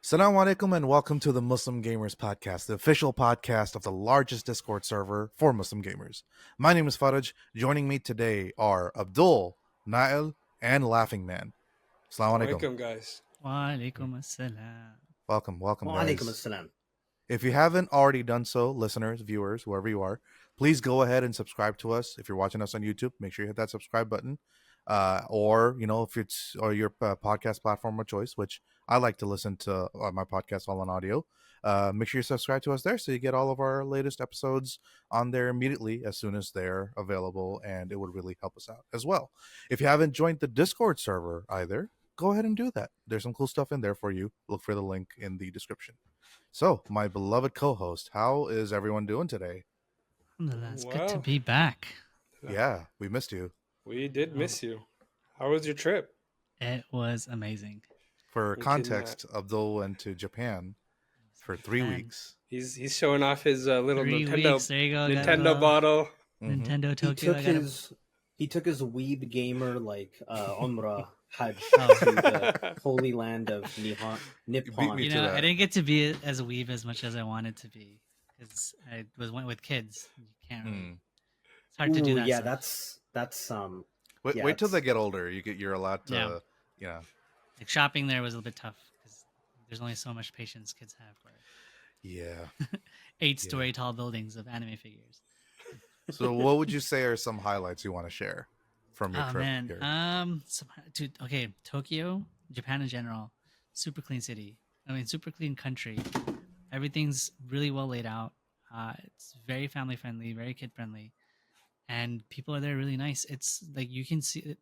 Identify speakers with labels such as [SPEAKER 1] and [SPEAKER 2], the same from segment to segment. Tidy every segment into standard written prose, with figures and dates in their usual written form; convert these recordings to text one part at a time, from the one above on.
[SPEAKER 1] Assalamu Alaikum and welcome to the Muslim Gamers Podcast, the official podcast of the largest Discord server for Muslim gamers. My name is Faraj. Joining me today are Abdul, Nael, and Laughing Man. Assalamu Alaikum.
[SPEAKER 2] Welcome, guys.
[SPEAKER 3] Wa alaikum assalam.
[SPEAKER 1] Welcome,
[SPEAKER 4] Wa
[SPEAKER 1] guys.
[SPEAKER 4] alaikum assalam.
[SPEAKER 1] If you haven't already done so, listeners, viewers, whoever you are, please go ahead and subscribe to us. If you're watching us on YouTube, make sure you hit that subscribe button. Or if it's your podcast platform of choice, which I like to listen to my podcast all on audio. Make sure you subscribe to us there so you get all of our latest episodes on there immediately as soon as they're available, and it would really help us out as well. If you haven't joined the Discord server either, go ahead and do that. There's some cool stuff in there for you. Look for the link in the description. So, my beloved co-host, how is everyone doing today?
[SPEAKER 3] Alhamdulillah, it's good to be back.
[SPEAKER 1] Yeah, we missed you.
[SPEAKER 2] We did miss you. How was your trip?
[SPEAKER 3] It was amazing.
[SPEAKER 1] For context, Abdul went to Japan for 3 weeks.
[SPEAKER 2] He's showing off his little
[SPEAKER 3] 3
[SPEAKER 2] Nintendo
[SPEAKER 3] weeks. There you go.
[SPEAKER 2] Nintendo bottle.
[SPEAKER 3] Nintendo Tokyo.
[SPEAKER 4] He took his weeb gamer Umrah Hajj to the holy land of Nippon.
[SPEAKER 1] Me to that.
[SPEAKER 3] I didn't get to be as weeb as much as I wanted to be because I went with kids. You can't really. It's hard to do that.
[SPEAKER 4] Yeah,
[SPEAKER 3] stuff.
[SPEAKER 4] that's
[SPEAKER 1] Wait till they get older. You're allowed to. Yeah.
[SPEAKER 3] Like shopping there was a little bit tough because there's only so much patience kids have for it.
[SPEAKER 1] Yeah.
[SPEAKER 3] 8-story tall buildings of anime figures.
[SPEAKER 1] So, what would you say are some highlights you want to share from your trip here?
[SPEAKER 3] Okay, Tokyo, Japan in general, super clean city. I mean, super clean country. Everything's really well laid out. It's very family friendly, very kid friendly, and people are there really nice. It's like you can see,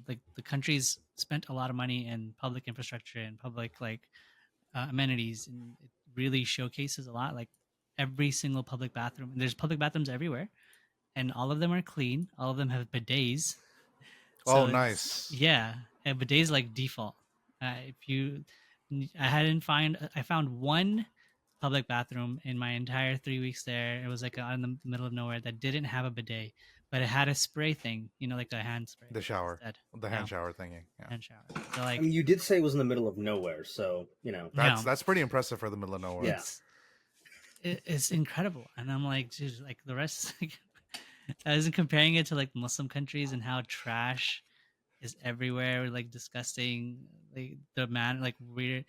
[SPEAKER 3] like the country's spent a lot of money in public infrastructure and public amenities, and it really showcases a lot. Like every single public bathroom, there's public bathrooms everywhere, and all of them are clean. All of them have bidets.
[SPEAKER 1] So nice.
[SPEAKER 3] Yeah, and bidets like default. I found one public bathroom in my entire 3 weeks there. It was like out in the middle of nowhere that didn't have a bidet, but it had a spray thing, like a hand spray.
[SPEAKER 1] The shower,
[SPEAKER 3] instead.
[SPEAKER 1] hand shower thingy. Yeah.
[SPEAKER 3] Hand shower. So like,
[SPEAKER 4] you did say it was in the middle of nowhere, so
[SPEAKER 1] that's pretty impressive for the middle of nowhere.
[SPEAKER 4] Yeah.
[SPEAKER 3] It's incredible, and I'm like, dude, like the rest. I was comparing it to like Muslim countries and how trash is everywhere, like disgusting, like weird.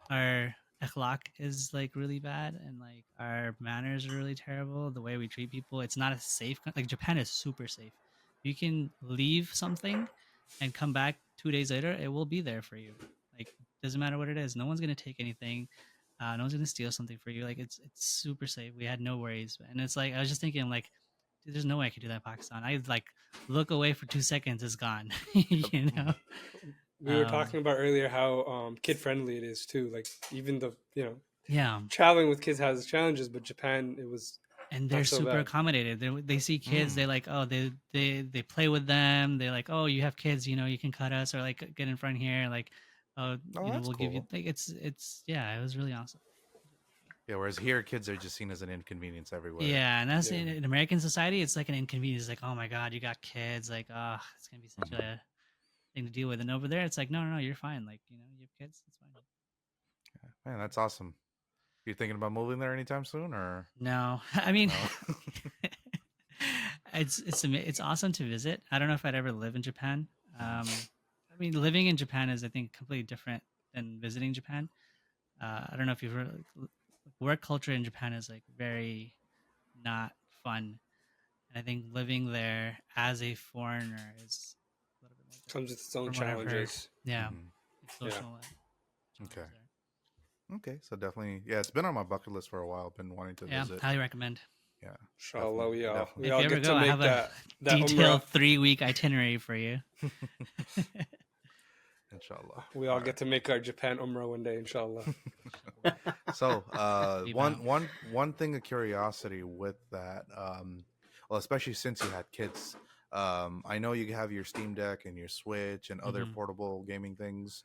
[SPEAKER 3] Our akhlaq is like really bad, and like our manners are really terrible. The way we treat people, it's not a safe. Like Japan is super safe. You can leave something and come back 2 days later, it will be there for you. Like doesn't matter what it is. No one's gonna take anything. No one's gonna steal something for you. Like it's super safe. We had no worries, and it's like I was just thinking like, dude, there's no way I could do that in Pakistan. I like look away for 2 seconds, it's gone. You know.
[SPEAKER 2] We were talking about earlier how kid friendly it is too. Like even the traveling with kids has challenges, but Japan it was.
[SPEAKER 3] And they're super
[SPEAKER 2] bad.
[SPEAKER 3] accommodated. They see kids, they like, oh, they play with them. They like, oh, you have kids, you can cut us or like get in front here, like. We'll give you like it was really awesome.
[SPEAKER 1] Yeah, whereas here kids are just seen as an inconvenience everywhere.
[SPEAKER 3] Yeah, and that's in American society, it's like an inconvenience. It's like, oh my god, you got kids, like, oh, it's gonna be such a thing to deal with. And over there, it's like, no, you're fine. Like, you have kids, it's fine.
[SPEAKER 1] Yeah, man, that's awesome. You thinking about moving there anytime soon, or
[SPEAKER 3] no? I mean, no. It's awesome to visit. I don't know if I'd ever live in Japan. I mean, living in Japan is, I think, completely different than visiting Japan. I don't know if you've heard, like, work culture in Japan is like very not fun. And I think living there as a foreigner is a little bit more
[SPEAKER 2] comes with its own challenges.
[SPEAKER 3] Yeah. It's social.
[SPEAKER 1] Okay. So definitely, it's been on my bucket list for a while. I've been wanting to visit.
[SPEAKER 3] Yeah, highly recommend.
[SPEAKER 1] Yeah.
[SPEAKER 2] Inshallah, we all
[SPEAKER 3] get to make that detailed 3-week itinerary for you.
[SPEAKER 1] Inshallah.
[SPEAKER 2] We all get to make our Japan Umrah one day, inshallah.
[SPEAKER 1] So, one thing of curiosity with that, well, especially since you had kids, I know you have your Steam Deck and your Switch and other portable gaming things.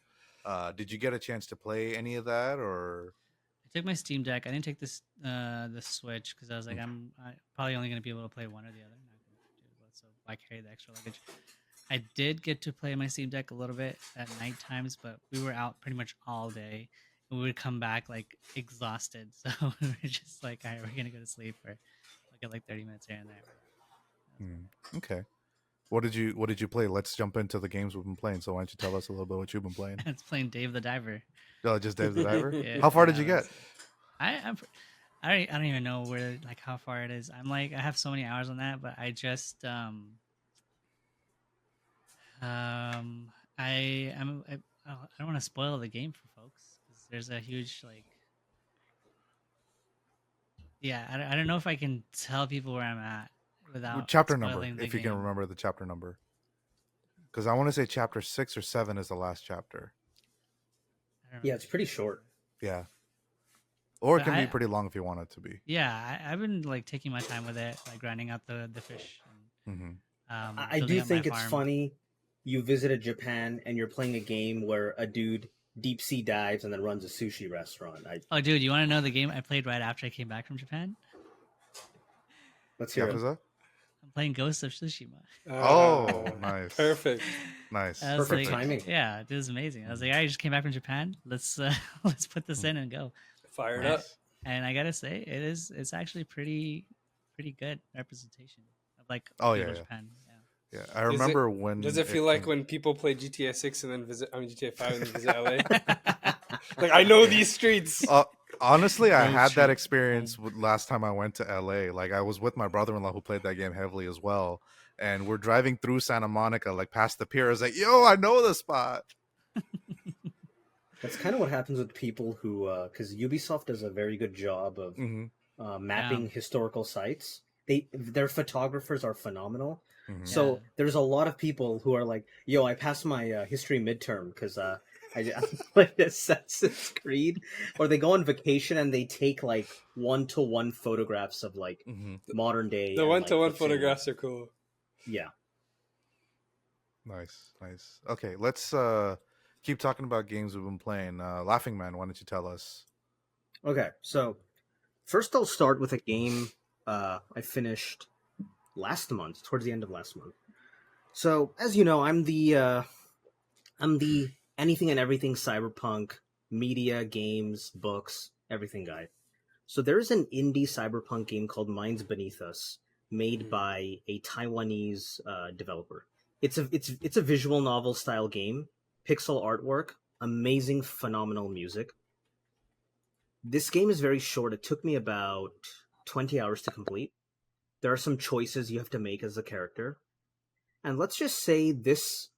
[SPEAKER 1] Did you get a chance to play any of that, or?
[SPEAKER 3] I took my Steam Deck. I didn't take the Switch because I was like, I'm probably only going to be able to play one or the other. So why carry the extra luggage? I did get to play my Steam Deck a little bit at night times, but we were out pretty much all day. we would come back like exhausted. So we're just like, all right, we're gonna go to sleep or I'll get like 30 minutes here and there.
[SPEAKER 1] Okay. What did you play? Let's jump into the games we've been playing. So why don't you tell us a little bit what you've been playing?
[SPEAKER 3] It's playing Dave the Diver.
[SPEAKER 1] Oh, just Dave the Diver.
[SPEAKER 3] Yeah,
[SPEAKER 1] How far did you get?
[SPEAKER 3] I don't even know where like how far it is. I'm like I have so many hours on that, but I just I don't want to spoil the game for folks because there's a huge like yeah I don't know if I can tell people where I'm at without
[SPEAKER 1] chapter number
[SPEAKER 3] spoiling the
[SPEAKER 1] if you
[SPEAKER 3] game.
[SPEAKER 1] can remember the chapter number, because I want to say chapter 6 or 7 is the last chapter.
[SPEAKER 4] Yeah, it's pretty short.
[SPEAKER 1] Yeah, or it
[SPEAKER 3] But
[SPEAKER 1] can be pretty long if you want it to be.
[SPEAKER 3] Yeah, I've been like taking my time with it, like grinding out the fish. And,
[SPEAKER 4] I do think it's funny. You visited Japan and you're playing a game where a dude deep sea dives and then runs a sushi restaurant.
[SPEAKER 3] Oh, dude, you want to know the game I played right after I came back from Japan?
[SPEAKER 4] Let's hear it.
[SPEAKER 3] I'm playing Ghost of Tsushima.
[SPEAKER 1] Oh, nice.
[SPEAKER 2] Perfect.
[SPEAKER 1] Nice.
[SPEAKER 4] Perfect timing.
[SPEAKER 3] Yeah, it was amazing. I was like, I just came back from Japan. Let's put this in and go.
[SPEAKER 2] Fire it up.
[SPEAKER 3] And I gotta say, it's actually pretty good representation of like Japan.
[SPEAKER 1] Yeah, I remember when.
[SPEAKER 2] Does it feel like when people play GTA 6 and then GTA 5 and then visit LA? Like I know these streets.
[SPEAKER 1] Honestly, I had that experience last time I went to LA. Like I was with my brother-in-law who played that game heavily as well, and we're driving through Santa Monica, like past the pier. I was like, "Yo, I know the spot."
[SPEAKER 4] That's kind of what happens with people who, because Ubisoft does a very good job of mapping historical sites. Their photographers are phenomenal. So there's a lot of people who are like, "Yo, I passed my history midterm because I played Assassin's Creed," or they go on vacation and they take like 1-to-1 photographs of like modern day.
[SPEAKER 2] The 1-to-1 photographs are cool.
[SPEAKER 4] Yeah.
[SPEAKER 1] Nice. Okay, let's keep talking about games we've been playing. Laughing Man, why don't you tell us?
[SPEAKER 4] Okay, so first I'll start with a game I finished last month, towards the end of last month. So, as you know, I'm the anything and everything cyberpunk, media, games, books, everything guy. So there is an indie cyberpunk game called Minds Beneath Us, made by a Taiwanese developer. It's a visual novel style game, pixel artwork, amazing, phenomenal music. This game is very short. It took me about 20 hours to complete. There are some choices you have to make as a character. And let's just say this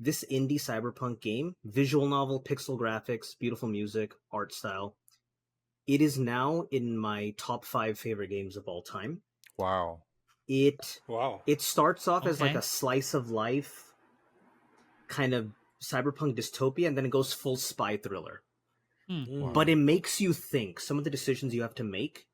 [SPEAKER 4] indie cyberpunk game, visual novel, pixel graphics, beautiful music, art style, it is now in my top 5 favorite games of all time.
[SPEAKER 1] Wow.
[SPEAKER 4] It starts off as like a slice of life kind of cyberpunk dystopia, and then it goes full spy thriller.
[SPEAKER 1] Wow.
[SPEAKER 4] But it makes you think. Some of the decisions you have to make.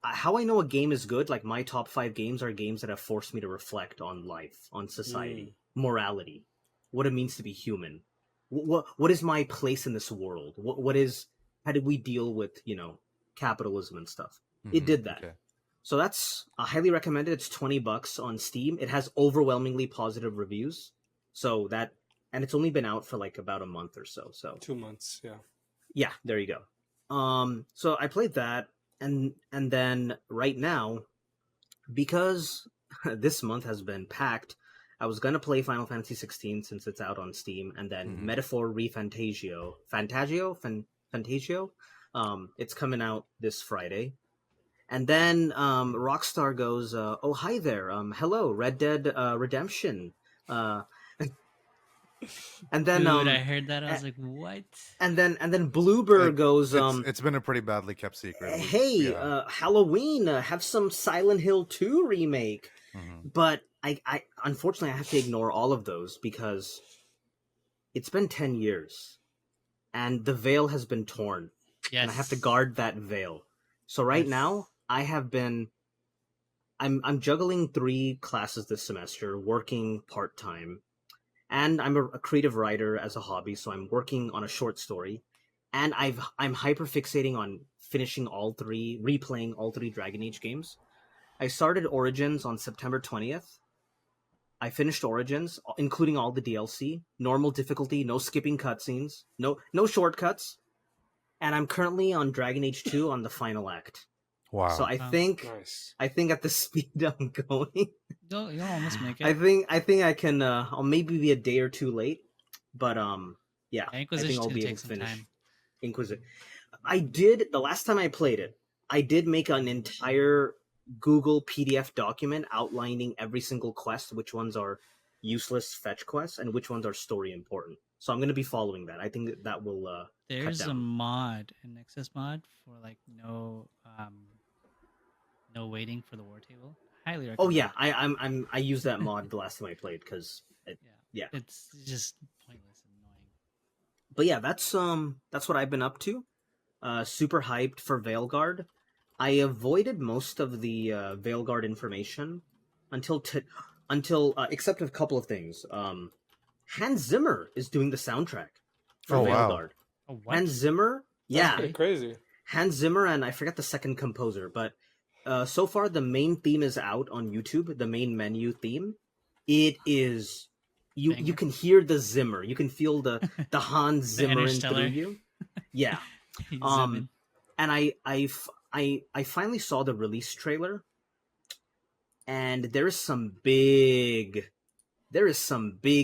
[SPEAKER 4] How I know a game is good, like my top 5 games are games that have forced me to reflect on life, on society, morality, what it means to be human. What is my place in this world? How do we deal with, capitalism and stuff? It did that. Okay. So that's highly recommended. It's $20 on Steam. It has overwhelmingly positive reviews. And it's only been out for like about a month or so.
[SPEAKER 2] 2 months, yeah.
[SPEAKER 4] Yeah, there you go. So I played that. And then right now, because this month has been packed, I was going to play Final Fantasy 16 since it's out on Steam, and then Metaphor Fantagio, it's coming out this Friday. And then Rockstar goes, oh, hi there, hello, Red Dead Redemption. And then
[SPEAKER 3] dude, I heard that. I was like, "What?"
[SPEAKER 4] And then Bluebird goes,
[SPEAKER 1] it's been a pretty badly kept secret.
[SPEAKER 4] Hey, Halloween, have some Silent Hill 2 remake. But I unfortunately I have to ignore all of those because it's been 10 years and the veil has been torn. Yes. And I have to guard that veil. So right now I'm juggling 3 classes this semester, working part-time. And I'm a creative writer as a hobby, so I'm working on a short story. And I'm hyper fixating on finishing replaying all 3 Dragon Age games. I started Origins on September 20th. I finished Origins, including all the DLC, normal difficulty, no skipping cutscenes, no shortcuts, and I'm currently on Dragon Age 2 on the final act.
[SPEAKER 1] Wow.
[SPEAKER 4] So I think at the speed I'm going,
[SPEAKER 3] you'll almost make it.
[SPEAKER 4] I think I can. I'll maybe be a day or two late, but yeah,
[SPEAKER 3] Inquisition
[SPEAKER 4] I think I'll be able
[SPEAKER 3] take
[SPEAKER 4] to
[SPEAKER 3] some
[SPEAKER 4] finish.
[SPEAKER 3] time.
[SPEAKER 4] Inquisition. I did the last time I played it. I did make an entire Google PDF document outlining every single quest, which ones are useless fetch quests and which ones are story important. So I'm going to be following that. I think that will
[SPEAKER 3] there's a mod, an Nexus mod for like no waiting for the war table. Highly recommend.
[SPEAKER 4] Oh yeah, I used that mod the last time I played because
[SPEAKER 3] it's just pointless and annoying.
[SPEAKER 4] But yeah, that's what I've been up to. Super hyped for Veilguard. I avoided most of the Veilguard information until except a couple of things. Hans Zimmer is doing the soundtrack for Veilguard.
[SPEAKER 3] Wow. Oh, what?
[SPEAKER 4] Hans Zimmer,
[SPEAKER 2] That's pretty crazy.
[SPEAKER 4] Hans Zimmer, and I forget the second composer, but so far the main theme is out on YouTube. The main menu theme, it is you can hear the Zimmer, you can feel the Hans Zimmer through you. Yeah. And I finally saw the release trailer, and there is some big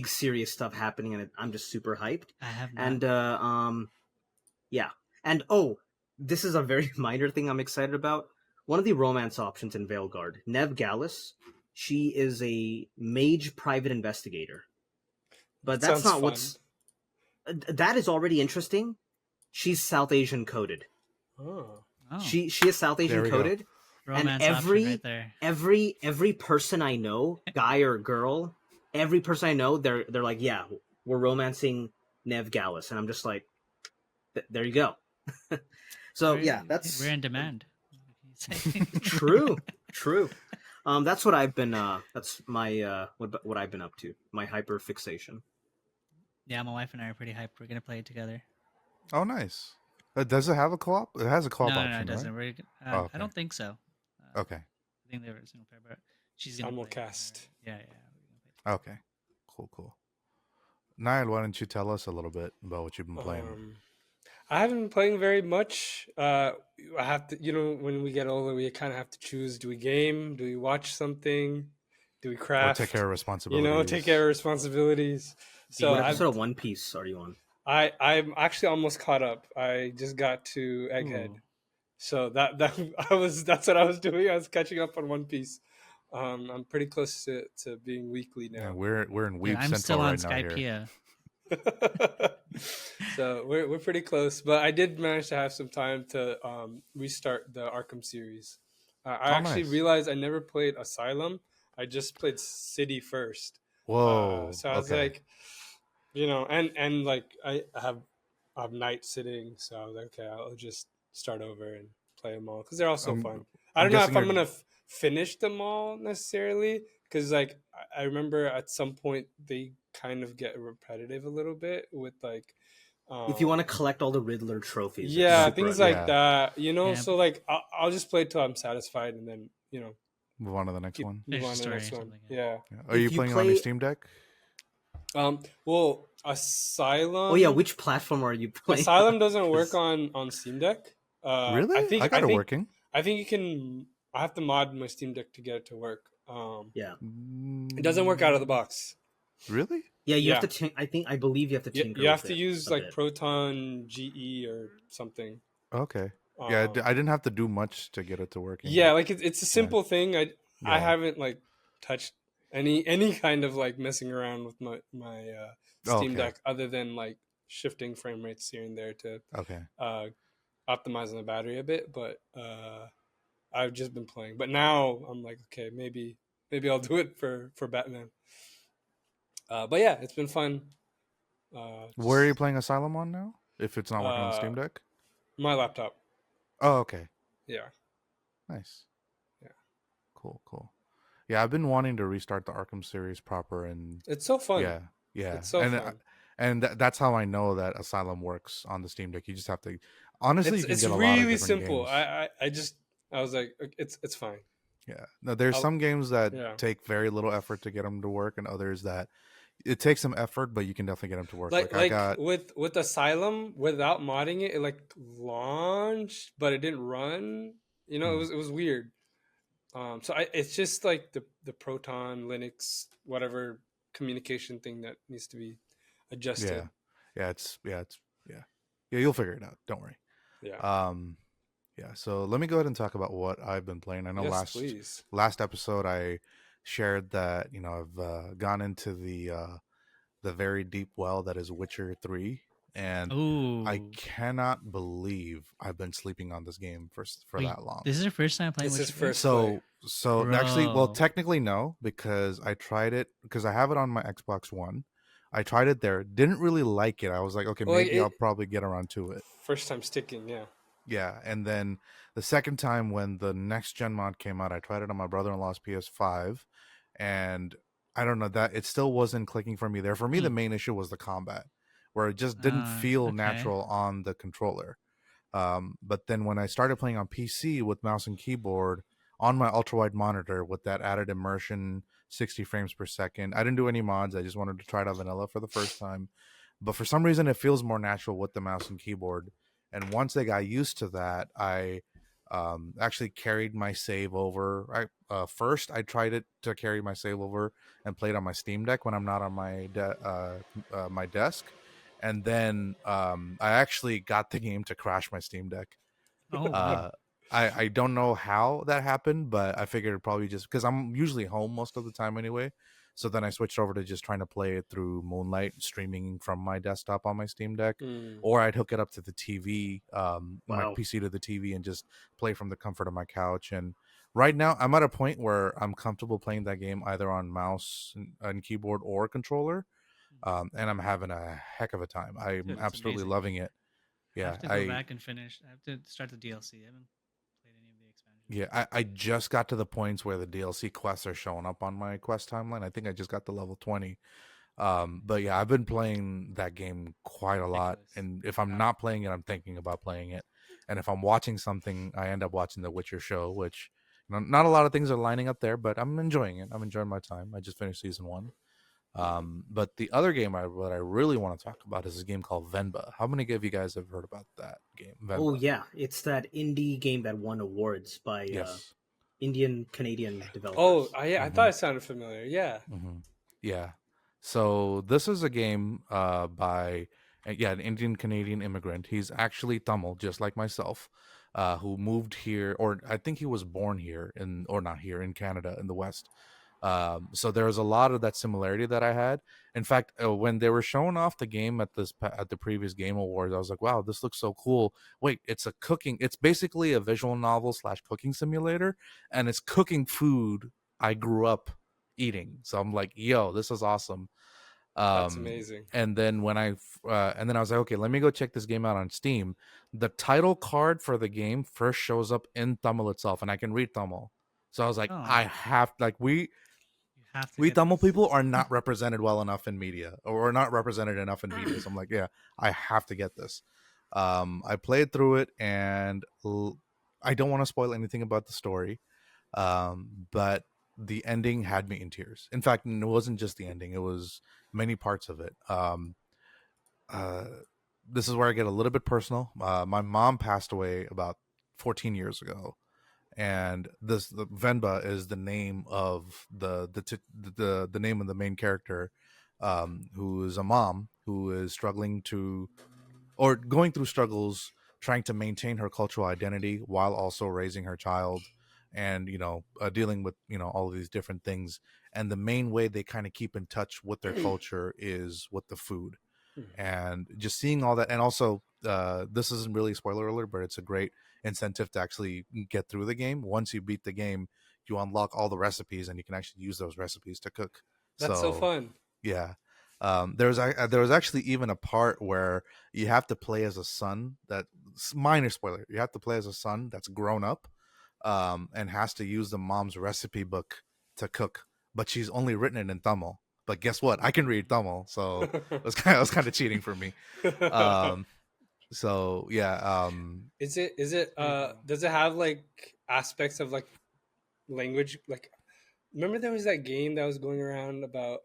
[SPEAKER 4] serious stuff happening, and I'm just super hyped.
[SPEAKER 3] I have not.
[SPEAKER 4] And yeah, and this is a very minor thing I'm excited about. One of the romance options in Veilguard, Nev Gallus, she is a mage private investigator, but that's not what's. That is already interesting. She's South Asian coded.
[SPEAKER 2] Oh.
[SPEAKER 4] She is South Asian coded,
[SPEAKER 3] romance
[SPEAKER 4] and
[SPEAKER 3] right there.
[SPEAKER 4] every person I know, guy or girl, every person I know, they're like, yeah, we're romancing Nev Gallus, and I'm just like, there you go. So we're
[SPEAKER 3] in demand.
[SPEAKER 4] True. That's what I've been. That's my what I've been up to. My hyper fixation.
[SPEAKER 3] Yeah, my wife and I are pretty hyped. We're gonna play it together.
[SPEAKER 1] Oh, nice. Does it have a co-op? It has a co-op option,
[SPEAKER 3] No, it doesn't.
[SPEAKER 1] Right?
[SPEAKER 3] Okay. I don't think so.
[SPEAKER 1] Okay.
[SPEAKER 3] I think they were single player, but she's gonna
[SPEAKER 2] simulcast.
[SPEAKER 3] Yeah.
[SPEAKER 1] Okay. Cool. Nael, why don't you tell us a little bit about what you've been playing?
[SPEAKER 2] I haven't been playing very much. I have to, when we get older, we kind of have to choose: do we game? Do we watch something? Do we craft?
[SPEAKER 1] Or take care of responsibilities.
[SPEAKER 2] Take care of responsibility. So,
[SPEAKER 4] what episode of One Piece are you on?
[SPEAKER 2] I'm actually almost caught up. I just got to Egghead, so that's what I was doing. I was catching up on One Piece. I'm pretty close to being weekly now.
[SPEAKER 1] Yeah, we're in Weeb
[SPEAKER 3] I'm
[SPEAKER 1] Central
[SPEAKER 3] still on
[SPEAKER 1] right now here.
[SPEAKER 3] Skypea.
[SPEAKER 2] So we're pretty close, but I did manage to have some time to restart the Arkham series. I actually realized I never played Asylum. I just played City first.
[SPEAKER 1] Whoa!
[SPEAKER 2] So I was like, and like I have night sitting, so I was like, okay, I'll just start over and play them all because they're all so fun. I don't know if I'm gonna finish them all necessarily, because like I remember at some point they kind of get repetitive a little bit with like
[SPEAKER 4] if you want to collect all the Riddler trophies,
[SPEAKER 2] things like that, so like I'll just play till I'm satisfied, and then
[SPEAKER 1] move on to the next one.
[SPEAKER 2] Yeah.
[SPEAKER 1] Are you playing on your Steam Deck?
[SPEAKER 2] Well, Asylum.
[SPEAKER 4] Oh yeah, which platform are you playing?
[SPEAKER 2] Asylum doesn't work on Steam Deck.
[SPEAKER 1] Really? I got it working.
[SPEAKER 2] I think you can. I have to mod my Steam Deck to get it to work. It doesn't work out of the box.
[SPEAKER 1] Really?
[SPEAKER 4] Yeah, you have to. I believe you have to tinker.
[SPEAKER 2] You have to use like Proton GE or something.
[SPEAKER 1] Okay. Yeah, I didn't have to do much to get it to work.
[SPEAKER 2] Yeah, like it's a simple thing. I haven't like touched any kind of like messing around with my Steam Deck other than like shifting frame rates here and there to optimize on the battery a bit. But I've just been playing. But now I'm like, okay, maybe I'll do it for Batman. But yeah, it's been fun.
[SPEAKER 1] Where are you playing Asylum on now? If it's not working on Steam Deck?
[SPEAKER 2] My laptop.
[SPEAKER 1] Oh, okay.
[SPEAKER 2] Yeah.
[SPEAKER 1] Nice.
[SPEAKER 2] Yeah.
[SPEAKER 1] Cool. Yeah, I've been wanting to restart the Arkham series proper, and
[SPEAKER 2] it's so fun.
[SPEAKER 1] Yeah.
[SPEAKER 2] It's so fun.
[SPEAKER 1] And that's how I know that Asylum works on the Steam Deck. You just have to. Honestly,
[SPEAKER 2] it's really simple. I was like, it's fine.
[SPEAKER 1] Yeah. No, there's some games that take very little effort to get them to work, and others that it takes some effort, but you can definitely get them to work.
[SPEAKER 2] Like I got with Asylum, without modding it, it like launched, but it didn't run. You know, it was weird. So it's just like the Proton Linux whatever communication thing that needs to be adjusted.
[SPEAKER 1] Yeah. You'll figure it out. Don't worry.
[SPEAKER 2] Yeah.
[SPEAKER 1] Yeah. So let me go ahead and talk about what I've been playing. I know last episode I shared that I've gone into the very deep well that is Witcher 3, and I cannot believe I've been sleeping on this game for that long.
[SPEAKER 3] This is your first time playing Witcher 3?
[SPEAKER 1] So actually, well, technically no, because I tried it because I have it on my Xbox One. I tried it there, didn't really like it. I was like, okay, maybe I'll probably get around to it.
[SPEAKER 2] First time sticking, yeah.
[SPEAKER 1] Yeah, and then the second time when the next gen mod came out, I tried it on my brother-in-law's PS5, and I don't know, that it still wasn't clicking for me there. For me, the main issue was the combat, where it just didn't feel natural on the controller. But then when I started playing on PC with mouse and keyboard on my ultra-wide monitor with that added immersion, 60 frames per second, I didn't do any mods. I just wanted to try it out vanilla for the first time. But for some reason, it feels more natural with the mouse and keyboard. And once I got used to that, I actually carried my save over. First, I tried it to carry my save over and play it on my Steam Deck when I'm not on my my desk. And then I actually got the game to crash my Steam Deck. I don't know how that happened, but I figured probably just because I'm usually home most of the time anyway. So then I switched over to just trying to play it through Moonlight, streaming from my desktop on my Steam Deck, or I'd hook it up to the TV, my PC to the TV, and just play from the comfort of my couch. And right now, I'm at a point where I'm comfortable playing that game either on mouse and keyboard or controller, and I'm having a heck of a time. I'm absolutely loving it. Yeah,
[SPEAKER 3] I have to go back and finish. I have to start the DLC. I haven't played any of the expansions.
[SPEAKER 1] Yeah, I just got to the points where the DLC quests are showing up on my quest timeline. I think I just got to level 20. But yeah, I've been playing that game quite a lot. And if I'm not playing it, I'm thinking about playing it. And if I'm watching something, I end up watching the Witcher show, which not a lot of things are lining up there, but I'm enjoying it. I'm enjoying my time. I just finished season 1. But the other game what I really want to talk about is a game called Venba. How many of you guys have heard about that game? Venba?
[SPEAKER 4] Oh yeah, it's that indie game that won awards by Indian Canadian developers.
[SPEAKER 2] Oh, I thought it sounded familiar. Yeah.
[SPEAKER 1] Yeah. So this is a game by an Indian Canadian immigrant. He's actually Tamil, just like myself, who moved here, or I think he was born here in Canada in the West. So there's a lot of that similarity that I had. In fact, when they were showing off the game at the previous Game Awards, I was like, wow, this looks so cool. Wait, it's basically a visual novel / cooking simulator, and it's cooking food I grew up eating. So I'm like, yo, this is awesome.
[SPEAKER 2] That's amazing.
[SPEAKER 1] And then when I was like, okay, let me go check this game out on Steam. The title card for the game first shows up in Tamil itself, and I can read Tamil. So I was like, we Tamil people are not represented well enough in media, or not represented enough in media. So I'm like, yeah, I have to get this. I played through it, and I don't want to spoil anything about the story, but the ending had me in tears. In fact, it wasn't just the ending; it was many parts of it. This is where I get a little bit personal. My mom passed away about 14 years ago. And the Venba is the name of the name of the main character, who is a mom who is struggling or going through struggles, trying to maintain her cultural identity while also raising her child, and dealing with all of these different things. And the main way they kind of keep in touch with their culture is with the food, and just seeing all that. And also, this isn't really a spoiler alert, but it's a great incentive to actually get through the game. Once you beat the game, you unlock all the recipes, and you can actually use those recipes to cook.
[SPEAKER 2] That's so fun.
[SPEAKER 1] Yeah. There was actually even a part where you have to play as a son. That minor spoiler. You have to play as a son that's grown up, and has to use the mom's recipe book to cook. But she's only written it in Tamil. But guess what? I can read Tamil, so it was kind of cheating for me. So yeah.
[SPEAKER 2] Is it does it have like aspects of like language. Like, remember there was that game that was going around about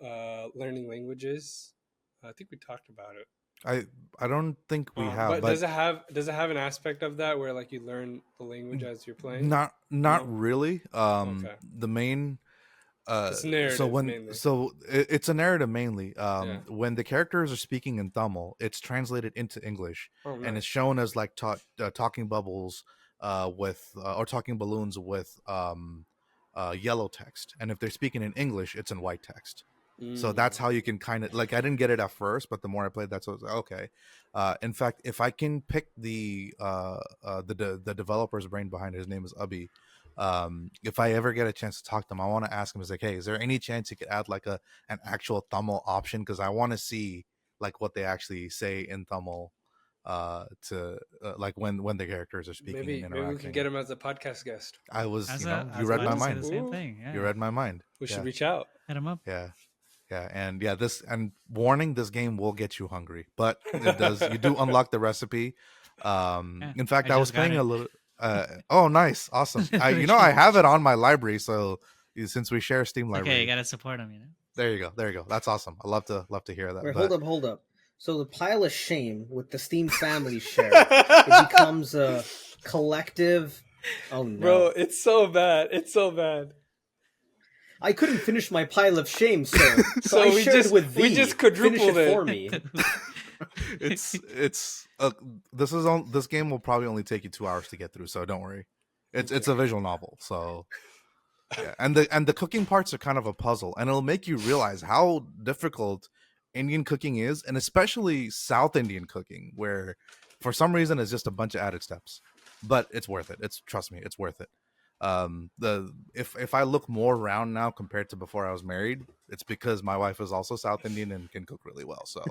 [SPEAKER 2] learning languages. I think we talked about it.
[SPEAKER 1] I don't think we have.
[SPEAKER 2] But does it have an aspect of that where like you learn the language as you're playing?
[SPEAKER 1] Not really.
[SPEAKER 2] Okay.
[SPEAKER 1] The main.
[SPEAKER 2] It's narrative mainly.
[SPEAKER 1] It's a narrative mainly. When the characters are speaking in Tamil, it's translated into English, and it's shown as like talking bubbles or talking balloons with yellow text, and if they're speaking in English, it's in white text. So that's how you can kind of like. I didn't get it at first, but the more I played, that's what I was like, okay. In fact, if I can pick the developer's brain behind it, his name is Abi. If I ever get a chance to talk to him, I want to ask him, is like, hey, is there any chance you could add like an actual Tamil option? Because I want to see like what they actually say in Tamil to like when the characters are speaking and interacting.
[SPEAKER 2] Maybe we can get him as a podcast guest.
[SPEAKER 1] You read my mind.
[SPEAKER 3] The same thing. Yeah.
[SPEAKER 1] You read my mind.
[SPEAKER 2] We should reach out.
[SPEAKER 3] Hit him up.
[SPEAKER 1] Yeah, and warning, this game will get you hungry, but it does. You do unlock the recipe. In fact, I was playing a little. Oh, nice, awesome. I have it on my library, so since we share Steam library,
[SPEAKER 3] okay, you gotta support them.
[SPEAKER 1] There you go. That's awesome. I love to hear that.
[SPEAKER 4] Wait, hold up. So the pile of shame with the Steam family share, it becomes a collective. Oh no,
[SPEAKER 2] bro, it's so bad.
[SPEAKER 4] I couldn't finish my pile of shame, sir. So
[SPEAKER 2] we just quadrupled it
[SPEAKER 4] for me.
[SPEAKER 1] This game will probably only take you 2 hours to get through, so don't worry. It's a visual novel, so yeah. And the cooking parts are kind of a puzzle, and it'll make you realize how difficult Indian cooking is, and especially South Indian cooking, where for some reason it's just a bunch of added steps, but it's worth it. Trust me, it's worth it. If I look more round now compared to before I was married, it's because my wife is also South Indian and can cook really well. So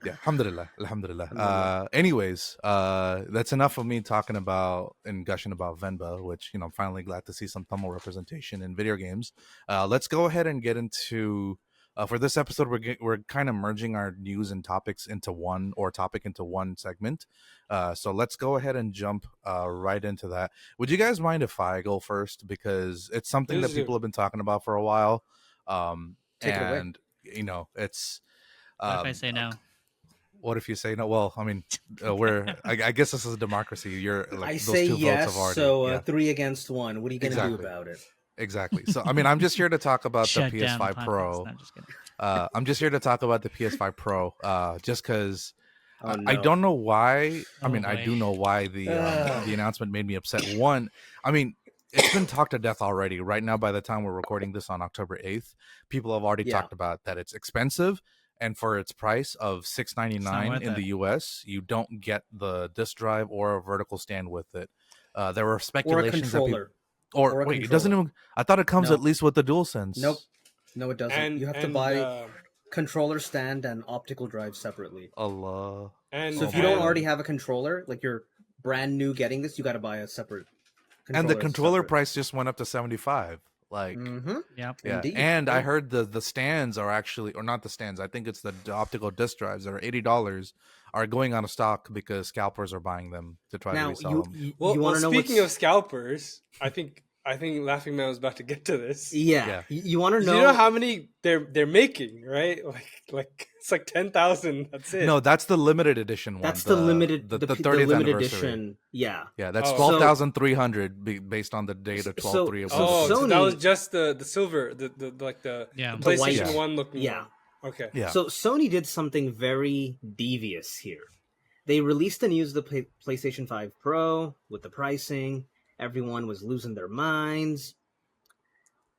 [SPEAKER 1] yeah, alhamdulillah. Anyways, that's enough of me talking about and gushing about Venba, which I'm finally glad to see some Tamil representation in video games. Let's go ahead and get into for this episode. We're kind of merging our news and topics into one segment. So let's go ahead and jump right into that. Would you guys mind if I go first, because it's something that people have been talking about for a while?
[SPEAKER 4] Take it away.
[SPEAKER 1] It's.
[SPEAKER 3] What if I say no?
[SPEAKER 1] What if you say no? Well, I mean, I guess this is a democracy. You're like,
[SPEAKER 4] I
[SPEAKER 1] those
[SPEAKER 4] say
[SPEAKER 1] 2
[SPEAKER 4] yes,
[SPEAKER 1] votes have already,
[SPEAKER 4] so 3 against 1. What are you going to do about it?
[SPEAKER 1] Exactly. So, I mean, I'm just here to talk about the
[SPEAKER 3] Shut down
[SPEAKER 1] PS5
[SPEAKER 3] the
[SPEAKER 1] Pro.
[SPEAKER 3] podcast. No, just kidding.
[SPEAKER 1] I'm just here to talk about the PS5 Pro, just because
[SPEAKER 4] no.
[SPEAKER 1] I don't know why. I
[SPEAKER 3] Oh,
[SPEAKER 1] mean, I
[SPEAKER 3] boy.
[SPEAKER 1] do know why the announcement made me upset. One, I mean, it's been talked to death already. Right now, by the time we're recording this on October 8th, people have already talked about that it's expensive. And for its price of $699 in the US, you don't get the disc drive or a vertical stand with it. There were speculations
[SPEAKER 4] or a controller.
[SPEAKER 1] wait, it doesn't even. I thought it comes at least with the DualSense.
[SPEAKER 4] Nope. No, it doesn't. You have to buy controller stand and optical drive separately.
[SPEAKER 1] Allah.
[SPEAKER 4] So if you don't already have a controller, like you're brand new getting this, you got to buy a separate controller.
[SPEAKER 1] And the controller price just went up to $75. Like,
[SPEAKER 3] Yep.
[SPEAKER 1] yeah.
[SPEAKER 4] Indeed.
[SPEAKER 1] And I heard the stands are actually, or not the stands, I think it's the optical disc drives that are $80 are going out of stock because scalpers are buying them to try to resell them.
[SPEAKER 2] Well, speaking of scalpers, I think Laughing Man was about to get to this.
[SPEAKER 4] Yeah. You want to know?
[SPEAKER 2] You know how many they're making, right? Like it's like 10,000. That's it.
[SPEAKER 1] No, that's the limited edition one.
[SPEAKER 4] That's the 30th
[SPEAKER 1] limited
[SPEAKER 4] edition. Yeah.
[SPEAKER 1] Yeah, that's 12,300 based on the date of 12/3 of
[SPEAKER 2] so that was just the silver, the PlayStation
[SPEAKER 4] white.
[SPEAKER 2] 1 looking.
[SPEAKER 4] Yeah.
[SPEAKER 2] One. Okay.
[SPEAKER 1] Yeah.
[SPEAKER 4] So Sony did something very devious here. They released the news of the PlayStation 5 Pro with the pricing. Everyone was losing their minds.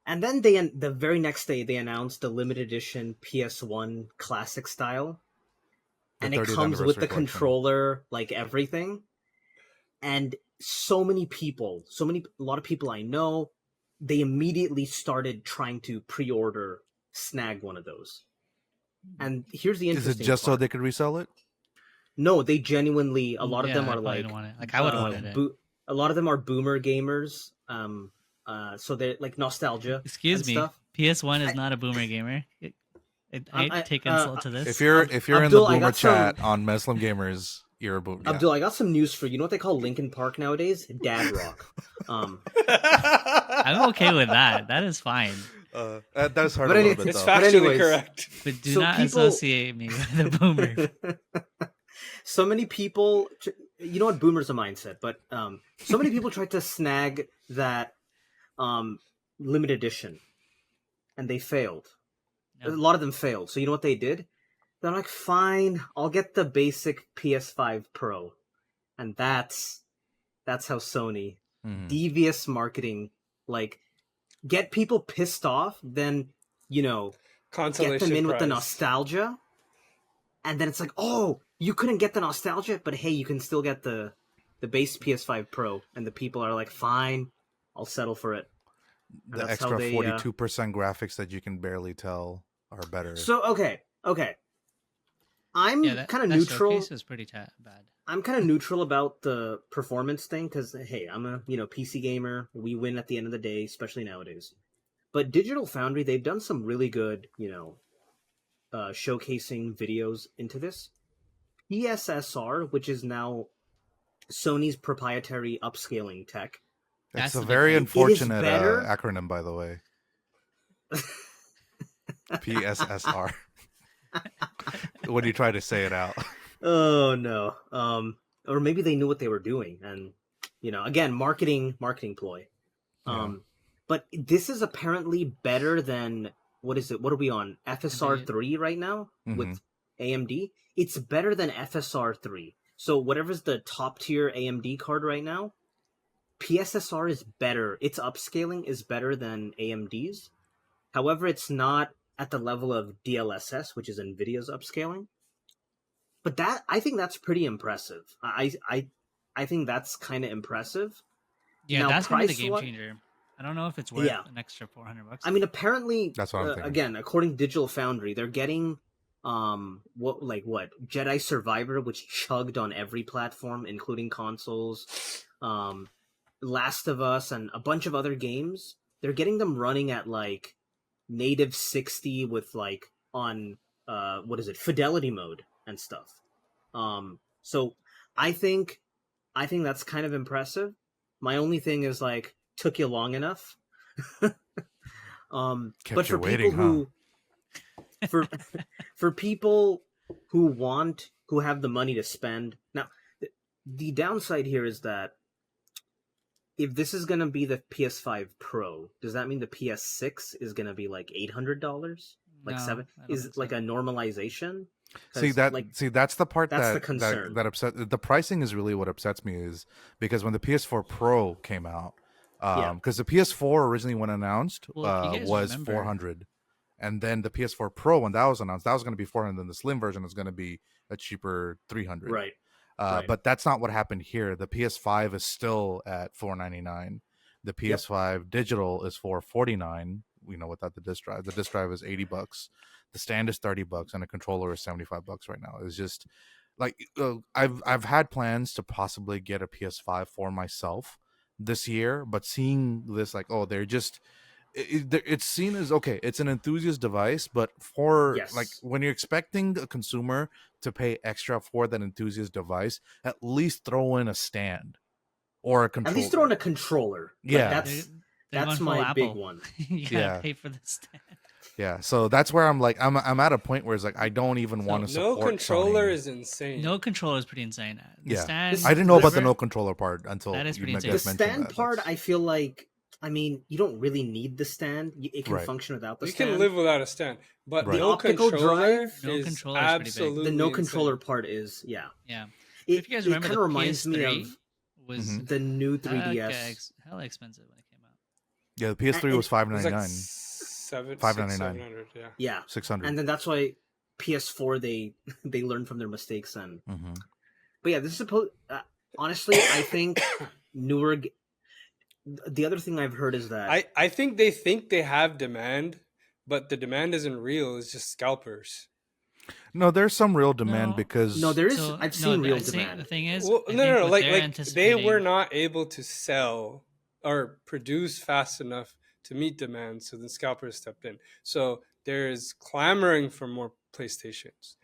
[SPEAKER 4] And then the very next day, they announced the limited edition PS1 classic style. And it comes with the controller, like everything. And a lot of people I know, they immediately started trying to pre-order, snag one of those. And here's the interesting
[SPEAKER 1] Is it just
[SPEAKER 4] part.
[SPEAKER 1] so they could resell it?
[SPEAKER 4] No, they genuinely, a lot of them are like...
[SPEAKER 3] I would have wanted it.
[SPEAKER 4] A lot of them are boomer gamers, so they're like nostalgia.
[SPEAKER 3] Excuse me,
[SPEAKER 4] stuff.
[SPEAKER 3] PS1 is not a boomer gamer. I take insult to this.
[SPEAKER 1] If you're
[SPEAKER 4] Abdul,
[SPEAKER 1] in the boomer chat on Muslim Gamers, You're a boomer.
[SPEAKER 4] Abdul, I got some news for you. You know what they call Linkin Park nowadays? Dad rock.
[SPEAKER 3] I'm okay with that. That is fine.
[SPEAKER 1] That does hurt
[SPEAKER 4] But
[SPEAKER 1] a
[SPEAKER 4] any-
[SPEAKER 1] little bit,
[SPEAKER 2] It's
[SPEAKER 1] though.
[SPEAKER 2] factually correct.
[SPEAKER 3] But do
[SPEAKER 4] So
[SPEAKER 3] not
[SPEAKER 4] people-
[SPEAKER 3] associate me with a boomer.
[SPEAKER 4] So many people, you know what, boomer's a mindset, but so many people tried to snag that limited edition, and they failed.
[SPEAKER 3] No.
[SPEAKER 4] A lot of them failed. So you know what they did? They're like, fine, I'll get the basic PS5 Pro, and that's how Sony devious marketing, like, get people pissed off, then
[SPEAKER 2] Consolation
[SPEAKER 4] get them in with the
[SPEAKER 2] prize.
[SPEAKER 4] nostalgia, and then it's like, oh, you couldn't get the nostalgia, but hey, you can still get the base PS5 Pro, and the people are like, fine, I'll settle for it. And
[SPEAKER 1] The
[SPEAKER 4] that's how
[SPEAKER 1] extra
[SPEAKER 4] they,
[SPEAKER 1] 42% graphics that you can barely tell are better.
[SPEAKER 4] So okay, I'm
[SPEAKER 3] Yeah,
[SPEAKER 4] kind of
[SPEAKER 3] that
[SPEAKER 4] neutral.
[SPEAKER 3] showcase was pretty bad.
[SPEAKER 4] I'm kind of neutral about the performance thing because hey, I'm a PC gamer. We win at the end of the day, especially nowadays. But Digital Foundry, they've done some really good, showcasing videos into this. PSSR, which is now Sony's proprietary upscaling tech.
[SPEAKER 1] That's
[SPEAKER 3] That's
[SPEAKER 1] a
[SPEAKER 3] the
[SPEAKER 1] very
[SPEAKER 3] difference.
[SPEAKER 1] unfortunate
[SPEAKER 4] better-
[SPEAKER 1] acronym, by the way. PSSR. When you try to say it out.
[SPEAKER 4] Oh no. Or maybe they knew what they were doing, and again, marketing ploy. But this is apparently better than what is it? What are we on? FSR 3 right now with AMD. It's better than FSR 3. So whatever's the top tier AMD card right now, PSSR is better. Its upscaling is better than AMD's. However, it's not at the level of DLSS, which is Nvidia's upscaling. But I think that's pretty impressive. I think that's kind of impressive.
[SPEAKER 3] Yeah,
[SPEAKER 4] Now,
[SPEAKER 3] that's gonna be the game
[SPEAKER 4] price-wise-
[SPEAKER 3] changer. I don't know if it's worth
[SPEAKER 4] Yeah.
[SPEAKER 3] an extra $400.
[SPEAKER 4] I mean, apparently,
[SPEAKER 1] That's what I'm thinking.
[SPEAKER 4] again, according to Digital Foundry, they're getting what Jedi Survivor, which chugged on every platform, including consoles, Last of Us, and a bunch of other games. They're getting them running at like native 60 with like on fidelity mode and stuff. So I think that's kind of impressive. My only thing is like, took you long enough.
[SPEAKER 1] Kept
[SPEAKER 4] But
[SPEAKER 1] you
[SPEAKER 4] for
[SPEAKER 1] waiting,
[SPEAKER 4] people who for people who have the money to spend. Now, the downside here is that if this is going to be the PS5 Pro, does that mean the PS6 is going to be like $800? Like
[SPEAKER 3] No,
[SPEAKER 4] seven?
[SPEAKER 3] I don't
[SPEAKER 4] Is
[SPEAKER 3] think
[SPEAKER 4] it like
[SPEAKER 3] so.
[SPEAKER 4] a normalization? 'Cause,
[SPEAKER 1] See
[SPEAKER 4] like,
[SPEAKER 1] that's the part
[SPEAKER 4] that's the
[SPEAKER 1] that
[SPEAKER 4] concern.
[SPEAKER 1] that upset. The pricing is really what upsets me, is because when the PS4 Pro came out,
[SPEAKER 4] Yeah.
[SPEAKER 1] because the PS4 originally when announced
[SPEAKER 3] Well, if you guys
[SPEAKER 1] was
[SPEAKER 3] remember-
[SPEAKER 1] 400, and then the PS4 Pro when that was announced, that was going to be 400. Then the slim version is going to be a cheaper 300.
[SPEAKER 4] right. Right.
[SPEAKER 1] But that's not what happened here. The PS5 is still at $499. The PS5 digital is $449. Without the disc drive. The disc drive is $80. The stand is $30, and a controller is $75 right now. It's just like I've had plans to possibly get a PS5 for myself this year, but seeing this, like, oh, they're just it's seen as okay. It's an enthusiast device, but for
[SPEAKER 4] Yes.
[SPEAKER 1] like when you're expecting a consumer to pay extra for that enthusiast device, at least throw in a stand or a controller.
[SPEAKER 4] At least throw in a controller. Like,
[SPEAKER 1] Yeah.
[SPEAKER 3] They're
[SPEAKER 4] that's
[SPEAKER 3] going full
[SPEAKER 4] my big
[SPEAKER 3] Apple.
[SPEAKER 4] one.
[SPEAKER 3] You gotta
[SPEAKER 1] Yeah.
[SPEAKER 3] pay for the stand.
[SPEAKER 1] Yeah, so that's where I'm like, I'm at a point where it's like I don't even want to
[SPEAKER 2] No
[SPEAKER 1] support
[SPEAKER 2] controller
[SPEAKER 1] Sony.
[SPEAKER 2] is insane.
[SPEAKER 3] No controller is pretty insane. The
[SPEAKER 1] Yeah.
[SPEAKER 3] stand,
[SPEAKER 1] I didn't know about the
[SPEAKER 3] whatever,
[SPEAKER 1] no controller part until
[SPEAKER 3] That is
[SPEAKER 1] you
[SPEAKER 3] pretty
[SPEAKER 1] guys
[SPEAKER 3] insane.
[SPEAKER 4] The
[SPEAKER 1] mentioned
[SPEAKER 4] stand
[SPEAKER 1] that.
[SPEAKER 4] part,
[SPEAKER 1] That's-
[SPEAKER 4] I feel like, I mean, you don't really need the stand. It can
[SPEAKER 1] Right.
[SPEAKER 4] function without the
[SPEAKER 2] You
[SPEAKER 4] stand.
[SPEAKER 2] can live without a stand, but
[SPEAKER 1] Right.
[SPEAKER 2] no
[SPEAKER 4] The optical
[SPEAKER 2] controller
[SPEAKER 4] drive-
[SPEAKER 3] No
[SPEAKER 2] is
[SPEAKER 3] controller is pretty big.
[SPEAKER 2] absolutely
[SPEAKER 4] The no
[SPEAKER 2] insane.
[SPEAKER 4] controller part is, yeah.
[SPEAKER 3] Yeah.
[SPEAKER 4] It,
[SPEAKER 3] If you guys
[SPEAKER 4] it
[SPEAKER 3] remember,
[SPEAKER 4] kind
[SPEAKER 3] the
[SPEAKER 4] of reminds me
[SPEAKER 3] PS3
[SPEAKER 4] of
[SPEAKER 3] was
[SPEAKER 1] Mhm.
[SPEAKER 4] the new 3DS.
[SPEAKER 3] hella expensive when it came out.
[SPEAKER 1] Yeah, the PS3 was
[SPEAKER 4] It-
[SPEAKER 2] It was like
[SPEAKER 1] $599, $599.
[SPEAKER 2] 700, yeah.
[SPEAKER 4] Yeah.
[SPEAKER 1] $600.
[SPEAKER 4] And then that's why PS4, they learned from their mistakes. And
[SPEAKER 1] Mhm.
[SPEAKER 4] But yeah, this is supposed... honestly, I think newer... The other thing I've heard is that...
[SPEAKER 2] I think they have demand, but the demand isn't real. It's just scalpers.
[SPEAKER 1] No, there's some real demand
[SPEAKER 3] No.
[SPEAKER 1] because
[SPEAKER 4] No, there is...
[SPEAKER 3] So,
[SPEAKER 4] I've seen real
[SPEAKER 3] I think
[SPEAKER 4] demand.
[SPEAKER 3] The thing is,
[SPEAKER 2] Well,
[SPEAKER 3] I
[SPEAKER 2] no,
[SPEAKER 3] think
[SPEAKER 2] no,
[SPEAKER 3] what
[SPEAKER 2] like
[SPEAKER 3] they're
[SPEAKER 2] they
[SPEAKER 3] anticipating-
[SPEAKER 2] were not able to sell or produce fast enough to meet demand, so the scalpers stepped in. So there's clamoring for more PlayStations,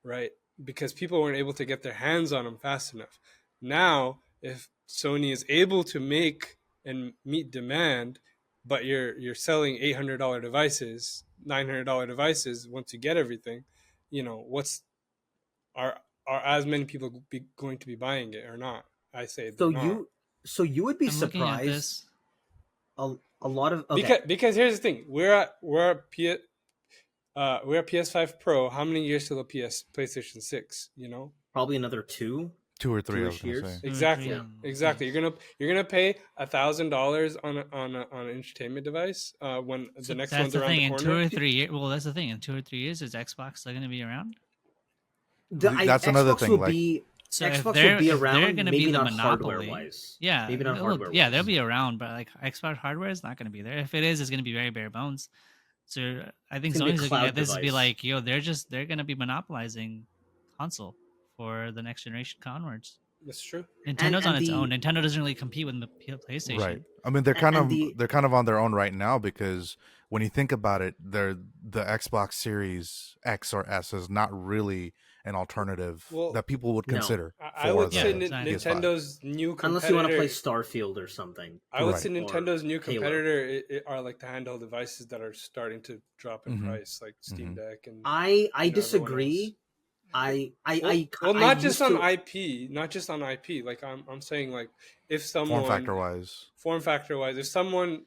[SPEAKER 2] right? because people weren't able to get their hands on them fast enough. Now, if Sony is able to make and meet demand, but you're selling $800 devices, $900 devices once you get everything, are as many people going to be buying it or not? I say
[SPEAKER 4] so you would be surprised. A lot of
[SPEAKER 2] because here's the thing, we're at PS5 Pro. How many years till the PlayStation 6?
[SPEAKER 1] Probably another 2 or 3 years.
[SPEAKER 2] Exactly. You're gonna pay $1,000 on an entertainment device when the next one's around the corner.
[SPEAKER 3] In 2 or 3 years, well, that's the thing. In 2 or 3 years, is Xbox still gonna be around?
[SPEAKER 1] That's another thing.
[SPEAKER 3] So
[SPEAKER 4] Xbox will be around,
[SPEAKER 3] they're going to be the monopoly.
[SPEAKER 4] Hardware-wise.
[SPEAKER 3] Yeah,
[SPEAKER 4] maybe not hardware.
[SPEAKER 3] Yeah, they'll be around, but like Xbox hardware is not going to be there. If it is, it's going to be very bare bones. So I think Sony's looking at this to be like, they're going to be monopolizing console for the next generation onwards.
[SPEAKER 2] That's true.
[SPEAKER 3] Nintendo's on its own. Nintendo doesn't really compete with the PlayStation.
[SPEAKER 1] Right. I mean, they're kind of on their own right now, because when you think about it, the Xbox Series X or S is not really an alternative that people would consider.
[SPEAKER 2] I would say Nintendo's new competitor,
[SPEAKER 4] unless you want to play Starfield or something.
[SPEAKER 2] I would say Nintendo's new competitor are like the handheld devices that are starting to drop in price, like Steam Deck and.
[SPEAKER 4] I disagree.
[SPEAKER 2] Not just on IP. Like I'm saying, like if someone form factor wise, if someone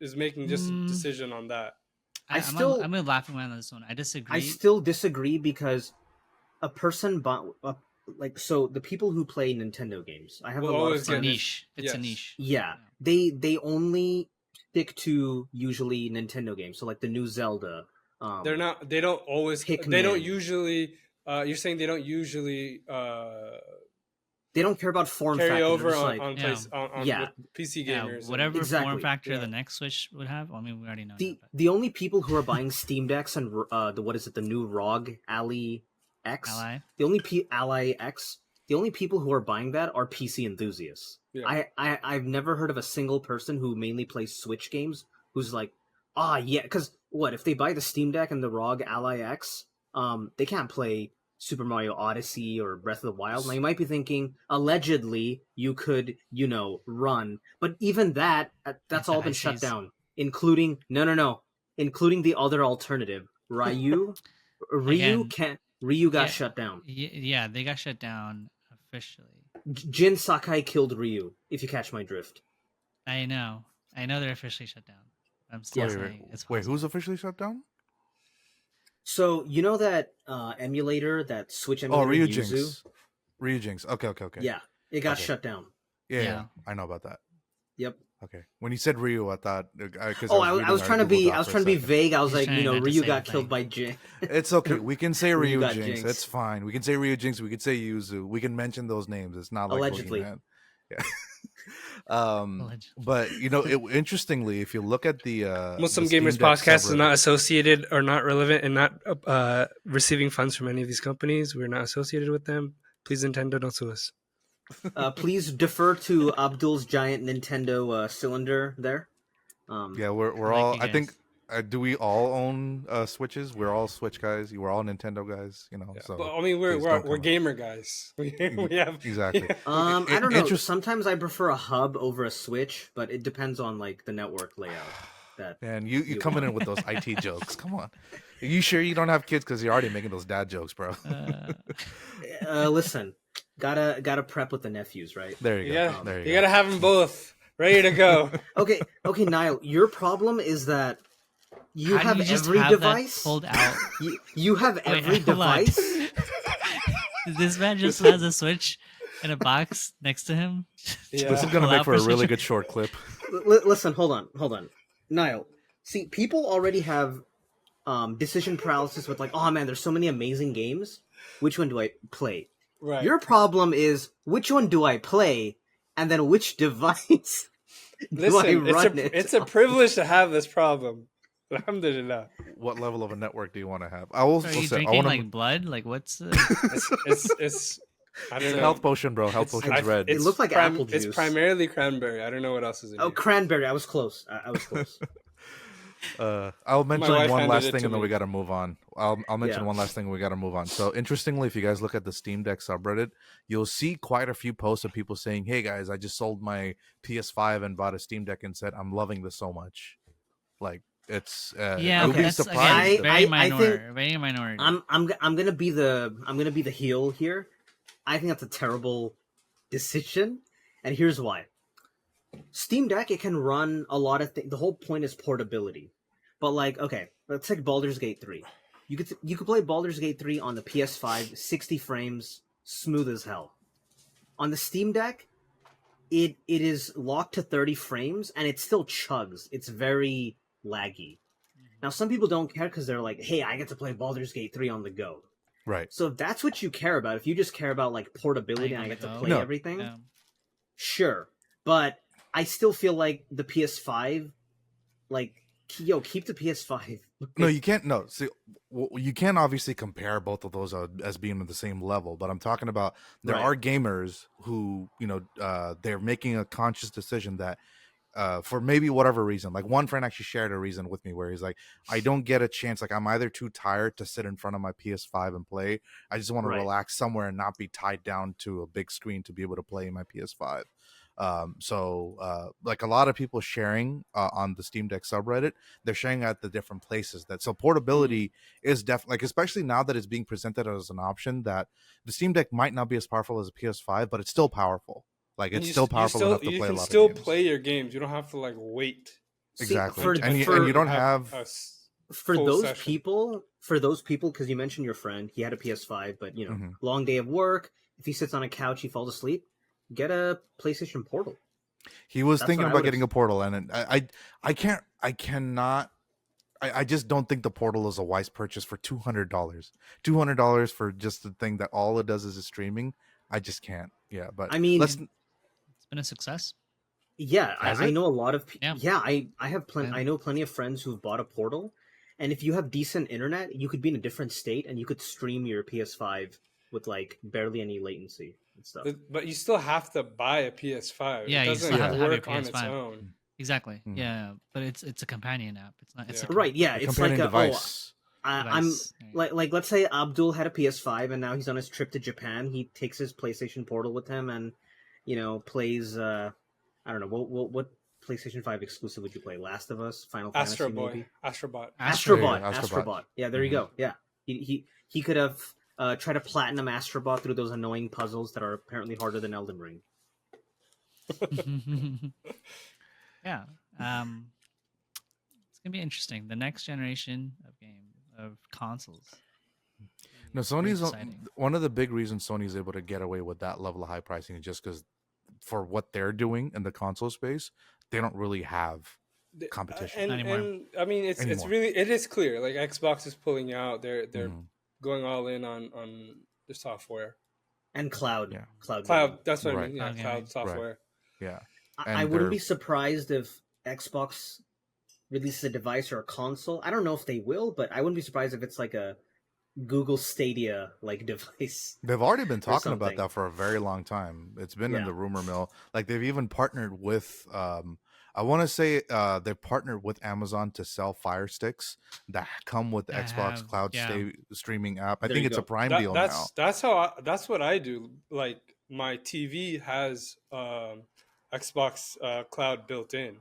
[SPEAKER 2] is making just a decision on that.
[SPEAKER 3] I'm gonna laugh on this one. I disagree.
[SPEAKER 4] I still disagree, because a person so the people who play Nintendo games, I have a lot of friends.
[SPEAKER 3] It's a niche.
[SPEAKER 4] Yeah, they only stick to usually Nintendo games. So like the new Zelda.
[SPEAKER 2] They don't always. They don't usually. You're saying they don't usually.
[SPEAKER 4] They don't care about form
[SPEAKER 2] carry
[SPEAKER 4] factor.
[SPEAKER 2] over on PC gamers.
[SPEAKER 3] Whatever form factor the next Switch would have. I mean, we already know.
[SPEAKER 4] The only people who are buying Steam Decks and the new ROG Ally X. The only Ally X. The only people who are buying that are PC enthusiasts. Yeah. I've never heard of a single person who mainly plays Switch games who's like, because what if they buy the Steam Deck and the ROG Ally X? They can't play Super Mario Odyssey or Breath of the Wild. Now you might be thinking, allegedly you could, run, but even that's all been shut down, including including the other alternative, Ryu got shut down.
[SPEAKER 3] Yeah, they got shut down officially.
[SPEAKER 4] Jin Sakai killed Ryu, if you catch my drift.
[SPEAKER 3] I know they're officially shut down. I'm still saying it's possible.
[SPEAKER 1] Wait, who's officially shut down?
[SPEAKER 4] So you know that emulator, that Switch emulator.
[SPEAKER 1] Ryujinx. Okay.
[SPEAKER 4] Yeah, it got shut down.
[SPEAKER 1] Yeah, I know about that.
[SPEAKER 4] Yep.
[SPEAKER 1] Okay. When you said Ryu, I thought
[SPEAKER 4] I was trying to be vague. I was like, Ryu got killed by Jin.
[SPEAKER 1] It's okay. We can say Ryujinx. It's fine. We can say Ryujinx. We can say Yuzu. We can mention those names. It's not like
[SPEAKER 4] allegedly.
[SPEAKER 1] Yeah. But interestingly, if you look at the
[SPEAKER 2] Muslim Gamers podcast is not associated or not relevant and not receiving funds from any of these companies. We're not associated with them. Please, Nintendo, don't sue us.
[SPEAKER 4] Please defer to Abdul's giant Nintendo cylinder there.
[SPEAKER 1] We're all. I think. Do we all own Switches? We're all Switch guys. We're all Nintendo guys. So
[SPEAKER 2] I mean, we're gamer guys. We have
[SPEAKER 1] exactly.
[SPEAKER 4] I don't know. Sometimes I prefer a hub over a Switch, but it depends on like the network layout.
[SPEAKER 1] And you coming in with those IT jokes? Come on. Are you sure you don't have kids? Because you're already making those dad jokes, bro.
[SPEAKER 4] Listen, gotta prep with the nephews, right?
[SPEAKER 1] There you go.
[SPEAKER 2] You gotta have them both ready to go.
[SPEAKER 4] Okay, Nael. Your problem is that. You have every device
[SPEAKER 3] pulled out.
[SPEAKER 4] You have every device.
[SPEAKER 3] This man just has a Switch and a box next to him.
[SPEAKER 1] Yeah. This is gonna make for a really good short clip.
[SPEAKER 4] Listen, hold on, Nael. See, people already have decision paralysis with like, oh man, there's so many amazing games. Which one do I play?
[SPEAKER 2] Right.
[SPEAKER 4] Your problem is which one do I play, and then which device do I run it?
[SPEAKER 2] It's a privilege to have this problem. Alhamdulillah.
[SPEAKER 1] What level of a network do you want to have? I will.
[SPEAKER 3] Are you drinking like blood? Like what's?
[SPEAKER 2] It's I don't know.
[SPEAKER 1] Health potion, bro. Health potion's red.
[SPEAKER 4] It looks like apple juice.
[SPEAKER 2] It's primarily cranberry. I don't know what else is in it.
[SPEAKER 4] Oh, cranberry. I was close. I was close.
[SPEAKER 1] I'll mention
[SPEAKER 2] wife
[SPEAKER 1] one
[SPEAKER 2] handed
[SPEAKER 1] last
[SPEAKER 2] it
[SPEAKER 1] thing
[SPEAKER 2] to
[SPEAKER 1] and then we
[SPEAKER 2] me.
[SPEAKER 1] got to move on. I'll mention
[SPEAKER 4] Yeah.
[SPEAKER 1] one last thing and we got to move on. So interestingly, if you guys look at the Steam Deck subreddit, you'll see quite a few posts of people saying, "Hey guys, I just sold my PS5 and bought a Steam Deck and said I'm loving this so much." Like it's
[SPEAKER 3] Yeah,
[SPEAKER 1] you'll
[SPEAKER 3] but
[SPEAKER 1] be
[SPEAKER 3] that's
[SPEAKER 1] surprised.
[SPEAKER 3] again very
[SPEAKER 4] I think
[SPEAKER 3] very minority.
[SPEAKER 4] I'm gonna be the heel here. I think that's a terrible decision, and here's why. Steam Deck, it can run a lot of things. The whole point is portability. But like, okay, let's take Baldur's Gate 3. You could play Baldur's Gate 3 on the PS5, 60 frames, smooth as hell. On the Steam Deck, it is locked to 30 frames and it still chugs. It's very laggy. Now some people don't care because they're like, hey, I get to play Baldur's Gate 3 on the go.
[SPEAKER 1] Right.
[SPEAKER 4] So if that's what you care about, if you just care about like portability and I get to play everything, sure. But I still feel like the PS5, like, keep the PS5.
[SPEAKER 1] No, you can't. No, see, you can't obviously compare both of those as being at the same level. But I'm talking about there are gamers who, they're making a conscious decision that, for maybe whatever reason, like one friend actually shared a reason with me where he's like, I don't get a chance. Like I'm either too tired to sit in front of my PS5 and play. I just want to relax somewhere and not be tied down to a big screen to be able to play my PS5. Like a lot of people sharing on the Steam Deck subreddit, they're sharing at the different places so portability is definitely, like, especially now that it's being presented as an option, that the Steam Deck might not be as powerful as a PS5, but it's still powerful. Like it's still powerful enough to play a lot of games.
[SPEAKER 2] You can still play your games. You don't have to like wait.
[SPEAKER 1] Exactly. And you don't have
[SPEAKER 4] for those people, because you mentioned your friend, he had a PS5, but long day of work. If he sits on a couch, he falls asleep. Get a PlayStation Portal.
[SPEAKER 1] He was thinking about getting a Portal, and I just don't think the Portal is a wise purchase for $200. $200 for just the thing that all it does is streaming. I just can't. Yeah, but
[SPEAKER 3] I mean, it's been a success.
[SPEAKER 4] Yeah, I know a lot of people.
[SPEAKER 3] Yeah,
[SPEAKER 4] I have plenty. I know plenty of friends who've bought a Portal, and if you have decent internet, you could be in a different state and you could stream your PS5 with like barely any latency and stuff.
[SPEAKER 2] But you still have to buy a PS5.
[SPEAKER 3] Yeah,
[SPEAKER 2] it doesn't
[SPEAKER 3] you still have to have your
[SPEAKER 2] work on
[SPEAKER 3] PS5
[SPEAKER 2] its own.
[SPEAKER 3] Exactly. Mm-hmm. Yeah, but it's a companion app. It's not. It's
[SPEAKER 4] right. Yeah, it's like a
[SPEAKER 1] device.
[SPEAKER 4] I'm like let's say Abdul had a PS5 and now he's on his trip to Japan. He takes his PlayStation Portal with him and plays. I don't know what PlayStation 5 exclusive would you play? Last of Us, Final Fantasy, maybe? Astrobot. Yeah, there you go. Yeah, he could have tried to platinum Astrobot through those annoying puzzles that are apparently harder than Elden Ring.
[SPEAKER 3] Yeah, it's gonna be interesting. The next generation of consoles.
[SPEAKER 1] No, Sony's one of the big reasons Sony's able to get away with that level of high pricing is just because for what they're doing in the console space, they don't really have competition
[SPEAKER 2] anymore. And I mean, it is clear. Like Xbox is pulling out. They're going all in on the software
[SPEAKER 4] and cloud.
[SPEAKER 1] Yeah.
[SPEAKER 2] Cloud. That's what I mean. Yeah, cloud software.
[SPEAKER 1] Right. Yeah.
[SPEAKER 4] I wouldn't be surprised if Xbox releases a device or a console. I don't know if they will, but I wouldn't be surprised if it's like a Google Stadia like device.
[SPEAKER 1] They've already been talking about that for a very long time. It's been in the rumor mill. Like they've even partnered with I want to say they partnered with Amazon to sell Fire Sticks that come with the Xbox Cloud streaming app. I think it's a Prime deal now.
[SPEAKER 2] That's what I do. Like my TV has Xbox Cloud built in,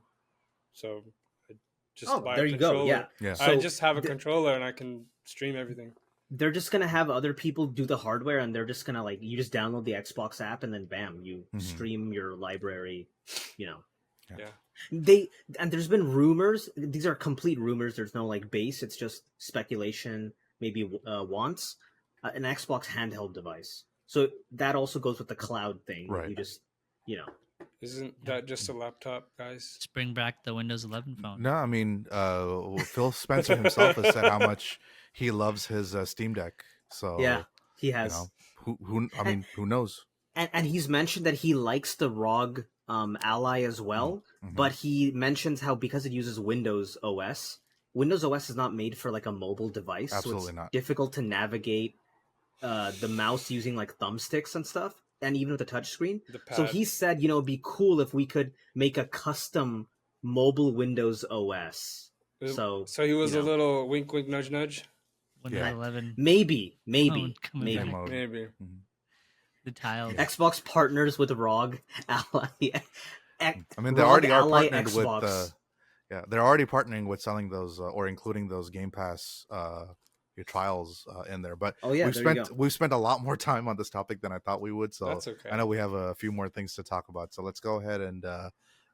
[SPEAKER 2] so I just buy a controller.
[SPEAKER 4] Yeah.
[SPEAKER 2] So I just have a controller and I can stream everything.
[SPEAKER 4] They're just gonna have other people do the hardware, and they're just gonna you just download the Xbox app, and then bam, you stream your library. Yeah. There's been rumors. These are complete rumors. There's no base. It's just speculation. Maybe wants an Xbox handheld device. So that also goes with the cloud thing.
[SPEAKER 1] Right.
[SPEAKER 4] You just
[SPEAKER 2] Isn't that just a laptop, guys?
[SPEAKER 3] Just bring back the Windows 11 phone.
[SPEAKER 1] No, I mean Phil Spencer himself has said how much he loves his Steam Deck. So
[SPEAKER 4] yeah, he has.
[SPEAKER 1] Who knows?
[SPEAKER 4] And he's mentioned that he likes the ROG Ally as well, but he mentions how because it uses Windows OS is not made for a mobile device.
[SPEAKER 1] Absolutely
[SPEAKER 4] so it's
[SPEAKER 1] not.
[SPEAKER 4] Difficult to navigate the mouse using thumbsticks and stuff, and even with the touchscreen. So he said, it'd be cool if we could make a custom mobile Windows OS So
[SPEAKER 2] he was a little wink, wink, nudge, nudge.
[SPEAKER 3] Windows 11.
[SPEAKER 4] Maybe.
[SPEAKER 3] Maybe.
[SPEAKER 2] The
[SPEAKER 3] tiles.
[SPEAKER 4] Xbox partners with ROG Ally.
[SPEAKER 1] I mean, they already are
[SPEAKER 4] Ally
[SPEAKER 1] partnered
[SPEAKER 4] Xbox.
[SPEAKER 1] with. They're already partnering with selling those or including those Game Pass your trials in there. But we've spent a lot more time on this topic than I thought we would. So
[SPEAKER 2] that's okay.
[SPEAKER 1] I know we have a few more things to talk about. So let's go ahead and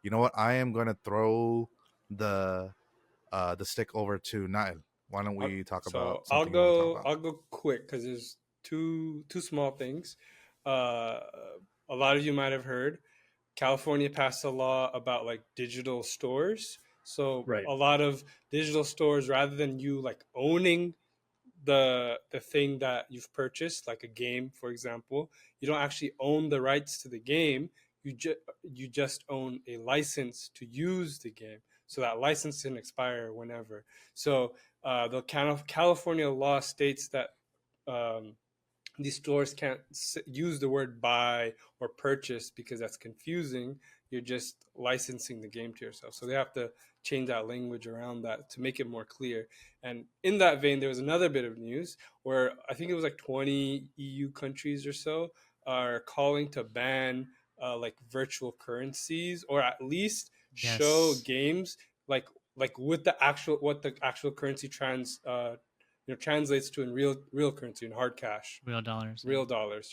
[SPEAKER 1] you know what? I am going to throw the stick over to Nael. Why don't we talk about?
[SPEAKER 2] I'll go quick because there's two small things. A lot of you might have heard California passed a law about like digital stores. So a lot of digital stores, rather than you like owning the thing that you've purchased, like a game, for example, you don't actually own the rights to the game. You just own a license to use the game. So that license can expire whenever. So the California law states that these stores can't use the word buy or purchase because that's confusing. You're just licensing the game to yourself. So they have to change that language around that to make it more clear. And in that vein, there was another bit of news where I think it was like 20 EU countries or so are calling to ban like virtual currencies, or at least show games like with the actual currency translates to in real currency, in hard cash,
[SPEAKER 3] real dollars,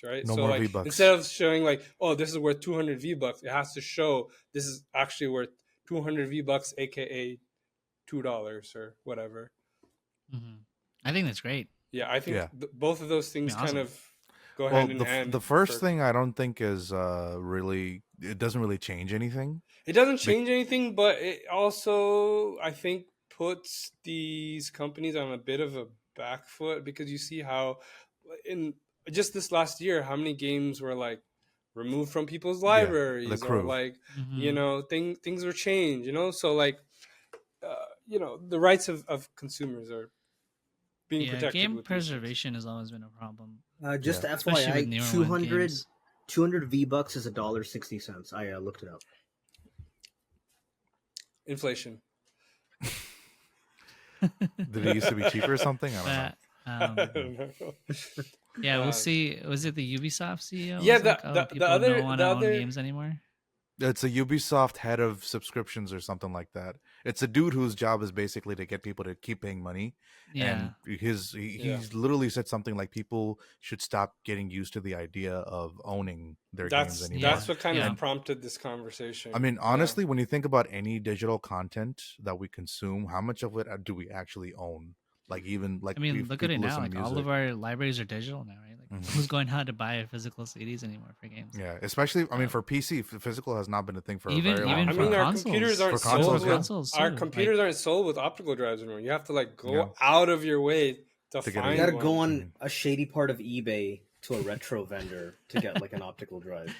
[SPEAKER 2] right?
[SPEAKER 1] No
[SPEAKER 2] so
[SPEAKER 1] more
[SPEAKER 2] like
[SPEAKER 1] V-Bucks.
[SPEAKER 2] Instead of showing like, oh, this is worth 200 V-Bucks, it has to show this is actually worth 200 V-Bucks, aka $2 or whatever.
[SPEAKER 3] Mm-hmm. I think that's great.
[SPEAKER 2] Yeah, I think both of those things kind of go hand in hand.
[SPEAKER 1] The first thing I don't think is really, it doesn't really change anything.
[SPEAKER 2] It doesn't change anything, but it also, I think, puts these companies on a bit of a back foot, because you see how in just this last year, how many games were like removed from people's libraries, or like things were changed, so like the rights of consumers are being protected.
[SPEAKER 3] Game preservation has always been a problem.
[SPEAKER 4] Just FYI, 200 V-Bucks is $1.60. I looked it up.
[SPEAKER 2] Inflation.
[SPEAKER 1] Did it used to be cheaper or something? I don't
[SPEAKER 2] know.
[SPEAKER 3] Yeah, we'll see. Was it the Ubisoft CEO?
[SPEAKER 2] Yeah,
[SPEAKER 3] people don't want to own games anymore.
[SPEAKER 1] It's a Ubisoft head of subscriptions or something like that. It's a dude whose job is basically to get people to keep paying money. Yeah. And he's literally said something like people should stop getting used to the idea of owning their games anymore.
[SPEAKER 2] That's what kind of prompted this conversation.
[SPEAKER 1] I mean, honestly, when you think about any digital content that we consume, how much of it do we actually own? Like, even like,
[SPEAKER 3] I mean, look at it now. Like, all of our libraries are digital now, right? Like, who's going out to buy physical CDs anymore for games?
[SPEAKER 1] Yeah, especially, I mean, for PC, physical has not been a thing for a very long time.
[SPEAKER 3] I mean,
[SPEAKER 2] our computers aren't sold. Our computers aren't sold with optical drives anymore. You have to like go out of your way to find.
[SPEAKER 4] You got to go on a shady part of eBay to a retro vendor to get like an optical drive.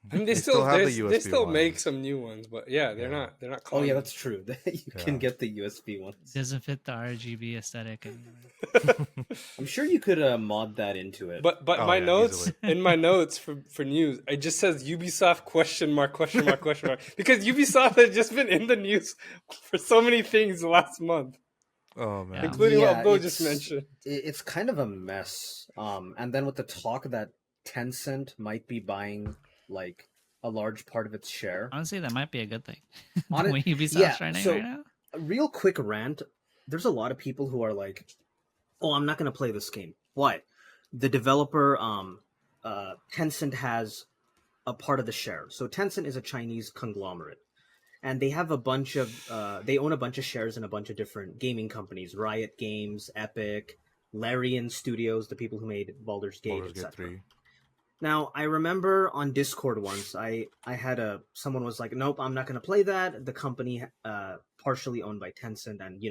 [SPEAKER 2] I mean, they still make some new ones, but they're not.
[SPEAKER 4] Oh yeah, that's true. You can get the USB ones.
[SPEAKER 3] It doesn't fit the RGB aesthetic
[SPEAKER 2] anymore.
[SPEAKER 4] I'm sure you could mod that into it.
[SPEAKER 2] But my notes in my notes for news, it just says Ubisoft ? Because Ubisoft has just been in the news for so many things the last month.
[SPEAKER 1] Oh man,
[SPEAKER 2] including what Abdul just mentioned.
[SPEAKER 4] It's kind of a mess. And then with the talk that Tencent might be buying like a large part of its share.
[SPEAKER 3] Honestly, that might be a good thing. Ubisoft's right now.
[SPEAKER 4] A real quick rant. There's a lot of people who are like, "Oh, I'm not going to play this game." Why? The developer, Tencent, has a part of the share. So Tencent is a Chinese conglomerate, and they have a bunch of they own a bunch of shares in a bunch of different gaming companies: Riot Games, Epic, Larian Studios, the people who made Baldur's Gate, etc. Now, I remember on Discord once, I had someone was like, nope, I'm not going to play that. The company partially owned by Tencent, and,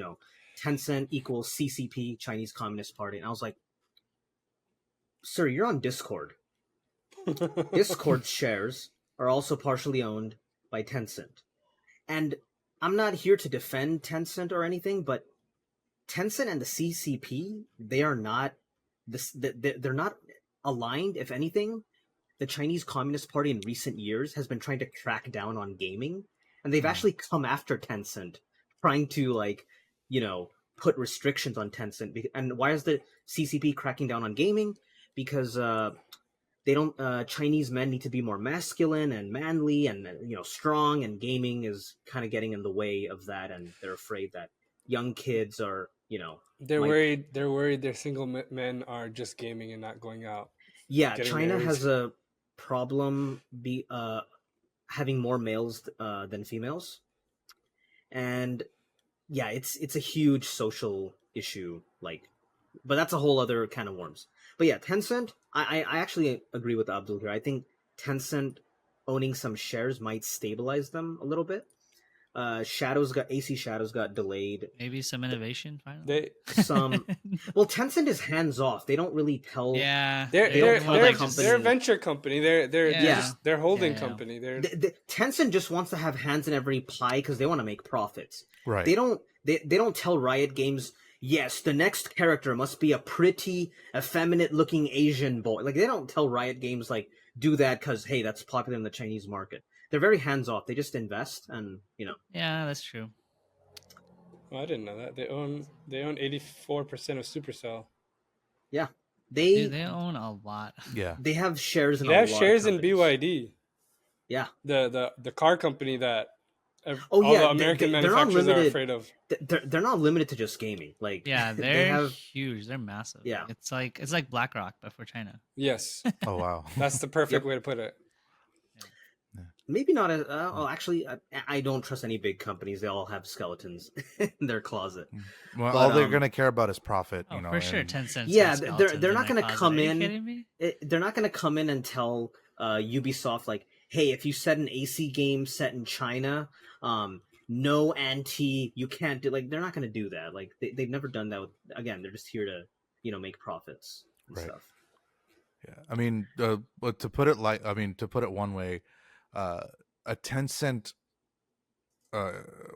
[SPEAKER 4] Tencent equals CCP, Chinese Communist Party. And I was like, sir, you're on Discord. Discord shares are also partially owned by Tencent. And I'm not here to defend Tencent or anything, but Tencent and the CCP, they're not aligned. If anything, the Chinese Communist Party in recent years has been trying to crack down on gaming, and they've actually come after Tencent, trying to like put restrictions on Tencent. And why is the CCP cracking down on gaming? Because they don't. Chinese men need to be more masculine and manly and strong, and gaming is kind of getting in the way of that, and they're afraid that young kids are
[SPEAKER 2] they're worried their single men are just gaming and not going out.
[SPEAKER 4] Yeah, China has a problem having more males than females, and yeah, it's a huge social issue. But that's a whole other can of worms. But yeah, Tencent, I actually agree with Abdul here. I think Tencent owning some shares might stabilize them a little bit. AC Shadows got delayed.
[SPEAKER 3] Maybe some innovation finally.
[SPEAKER 4] Well, Tencent is hands off. They don't really tell.
[SPEAKER 3] Yeah,
[SPEAKER 2] they're a venture company. They're holding company.
[SPEAKER 4] Tencent just wants to have hands in every pie because they want to make profits.
[SPEAKER 1] Right.
[SPEAKER 4] They don't tell Riot Games, yes, the next character must be a pretty, effeminate-looking Asian boy. They don't tell Riot Games do that because hey, that's popular in the Chinese market. They're very hands-off. They just invest and,
[SPEAKER 3] Yeah, that's true.
[SPEAKER 2] Well, I didn't know that. They own 84% of Supercell.
[SPEAKER 4] Yeah.
[SPEAKER 3] They own a lot.
[SPEAKER 1] Yeah.
[SPEAKER 4] They have shares in
[SPEAKER 2] They have shares in BYD.
[SPEAKER 4] Yeah.
[SPEAKER 2] The car company that
[SPEAKER 4] all the
[SPEAKER 2] American manufacturers are afraid of.
[SPEAKER 4] They're not limited to just gaming.
[SPEAKER 3] They're huge. They're massive.
[SPEAKER 4] Yeah.
[SPEAKER 3] It's like BlackRock, but for China.
[SPEAKER 2] Yes.
[SPEAKER 1] Oh, wow.
[SPEAKER 2] That's the perfect way to put it.
[SPEAKER 4] Maybe not as actually I don't trust any big companies. They all have skeletons in their closet.
[SPEAKER 1] Well, all they're going to care about is profit,
[SPEAKER 3] for sure. Tencent.
[SPEAKER 4] Yeah, they're not going to come in. They're not going to come in and tell Ubisoft hey, if you set an AC game set in China, no anti, you can't do they're not going to do that. They've never done that. Again, they're just here to make profits and stuff.
[SPEAKER 1] Yeah, I mean, but to put it one way. A Tencent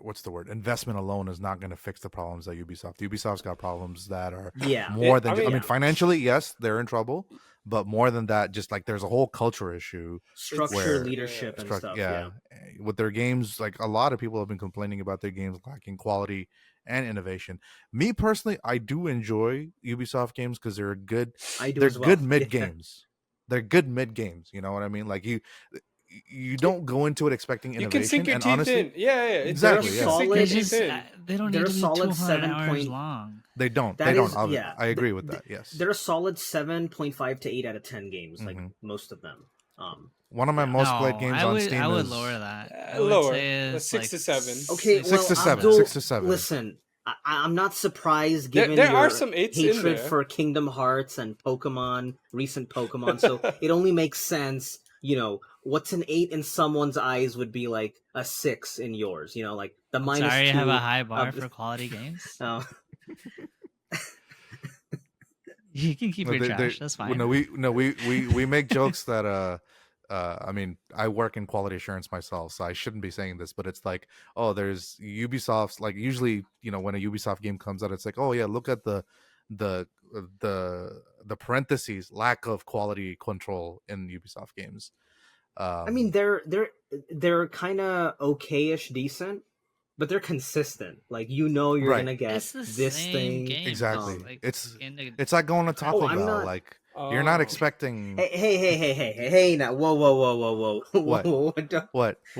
[SPEAKER 1] what's the word, investment alone is not going to fix the problems that Ubisoft's got problems that are more than financially, yes, they're in trouble, but more than that, just there's a whole culture issue,
[SPEAKER 4] structure, leadership and stuff. Yeah,
[SPEAKER 1] with their games, a lot of people have been complaining about their games lacking quality and innovation. Me personally, I do enjoy Ubisoft games because they're good. Good mid games. They're good mid games. You know what I mean? You don't go into it expecting innovation.
[SPEAKER 2] You can sink your teeth
[SPEAKER 1] honestly,
[SPEAKER 2] in. Yeah,
[SPEAKER 1] exactly.
[SPEAKER 3] They don't need to be 200 hours long.
[SPEAKER 1] They don't. I agree with that. Yes,
[SPEAKER 4] they're a solid 7.5 to 8 out of 10 games. Most of them.
[SPEAKER 1] One of my most played games on Steam.
[SPEAKER 3] I would lower that.
[SPEAKER 2] Lower 6 to 7.
[SPEAKER 4] Okay,
[SPEAKER 1] 6 to 7.
[SPEAKER 4] Abdul,
[SPEAKER 1] 6 to 7.
[SPEAKER 4] Listen, I'm not surprised given
[SPEAKER 2] there
[SPEAKER 4] your
[SPEAKER 2] are some 8s
[SPEAKER 4] hatred for Kingdom Hearts and Pokemon, recent Pokemon. So it only makes sense. What's an 8 in someone's eyes would be a 6 in yours. The -2.
[SPEAKER 3] Sorry, you have a high bar for quality games.
[SPEAKER 4] Oh.
[SPEAKER 3] You can keep your trash. That's fine.
[SPEAKER 1] We make jokes that I mean, I work in quality assurance myself, so I shouldn't be saying this, but it's there's Ubisoft's usually, when a Ubisoft game comes out, it's oh yeah, look at the parentheses, lack of quality control in Ubisoft games.
[SPEAKER 4] I mean, they're kind of okay-ish decent, but they're consistent. You're gonna get this thing
[SPEAKER 3] game.
[SPEAKER 1] Exactly. It's like going to Taco Bell. You're not expecting.
[SPEAKER 4] Hey! Now, whoa!
[SPEAKER 1] What?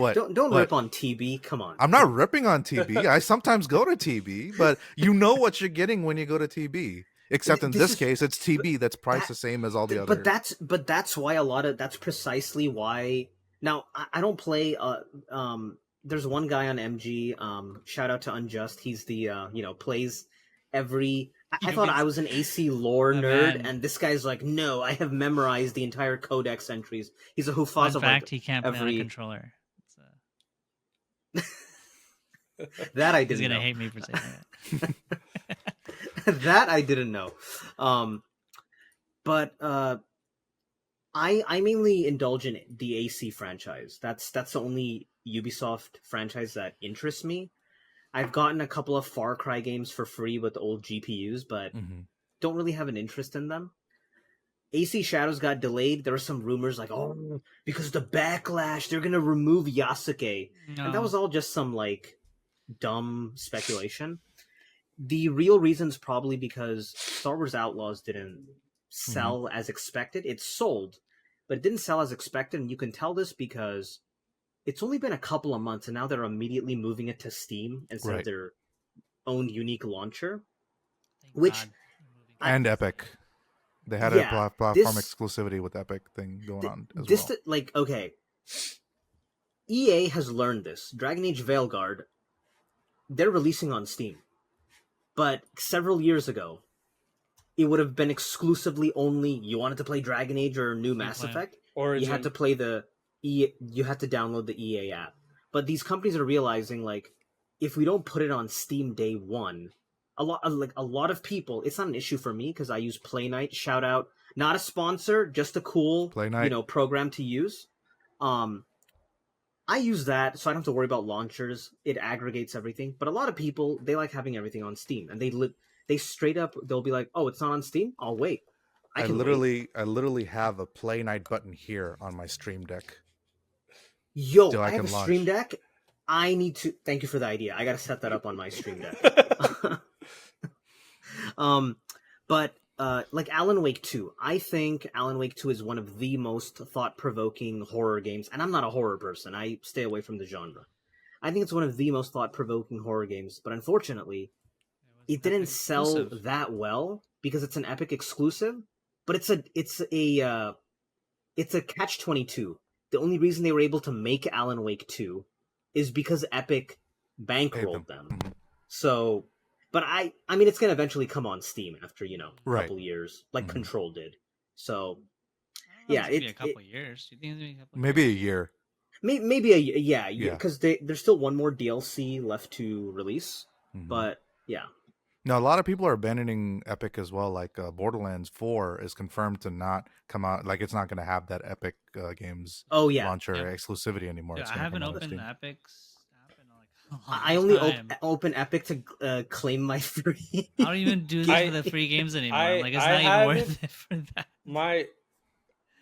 [SPEAKER 4] Don't rip on TB. Come on.
[SPEAKER 1] I'm not ripping on TB. I sometimes go to TB, but you know what you're getting when you go to TB. Except in this case, it's TB that's priced the same as all the other.
[SPEAKER 4] But that's why that's precisely why. Now I don't play. There's one guy on MG. Shout out to Unjust. He's the plays every. I thought I was an AC lore nerd, and this guy's no, I have memorized the entire codex entries. He's a Hufaz.
[SPEAKER 3] In fact, he can't play on a controller.
[SPEAKER 4] That I didn't.
[SPEAKER 3] He's gonna
[SPEAKER 4] know.
[SPEAKER 3] hate me for saying that.
[SPEAKER 4] That I didn't know. But I mainly indulge in the AC franchise. That's the only Ubisoft franchise that interests me. I've gotten a couple of Far Cry games for free with old GPUs, but don't really have an interest in them. AC Shadows got delayed. There were some rumors because the Backlash, they're gonna remove Yasuke. No. And that was all just some dumb speculation. the real reason's probably because Star Wars Outlaws didn't sell as expected. It sold, but it didn't sell as expected, and you can tell this because it's only been a couple of months, and now they're immediately moving it to Steam instead of their own unique launcher.
[SPEAKER 1] And Epic. They had a platform exclusivity with Epic thing going on as well.
[SPEAKER 4] Okay, EA has learned this. Dragon Age Veilguard, they're releasing on Steam. But several years ago, it would have been exclusively only you wanted to play Dragon Age or new Mass Effect,
[SPEAKER 2] Origin.
[SPEAKER 4] You had to play you had to download the EA app. But these companies are realizing, like, if we don't put it on Steam day one, a lot of people, it's not an issue for me because I use PlayNight. Shout out, not a sponsor, just a cool program to use. I use that so I don't have to worry about launchers. It aggregates everything. But a lot of people, they like having everything on Steam, and they straight up, they'll be like, "Oh, it's not on Steam? I'll wait." I
[SPEAKER 1] literally have a Play Night button here on my Stream Deck.
[SPEAKER 4] Yo, I have a Stream Deck. I need to. Thank you for the idea. I got to set that up on my Stream Deck. But like Alan Wake 2, I think Alan Wake 2 is one of the most thought-provoking horror games, and I'm not a horror person. I stay away from the genre. I think it's one of the most thought-provoking horror games, but unfortunately, it didn't sell that well because it's an Epic exclusive. But it's a catch-22. The only reason they were able to make Alan Wake 2 is because Epic bankrolled them. So, but I mean, it's gonna eventually come on Steam after a couple years, like Control did. So,
[SPEAKER 3] yeah, it's a couple years. You think it's gonna be a couple
[SPEAKER 1] maybe
[SPEAKER 3] years?
[SPEAKER 1] A year.
[SPEAKER 4] Maybe a year, because there's still one more DLC left to release. But yeah.
[SPEAKER 1] Now, a lot of people are abandoning Epic as well. Like Borderlands 4 is confirmed to not come out. Like, it's not going to have that Epic Games launcher exclusivity anymore.
[SPEAKER 3] Dude, I haven't opened Epic's app in
[SPEAKER 4] I only open Epic to claim my free.
[SPEAKER 3] I don't even do this for the free games anymore. It's not even worth it for that.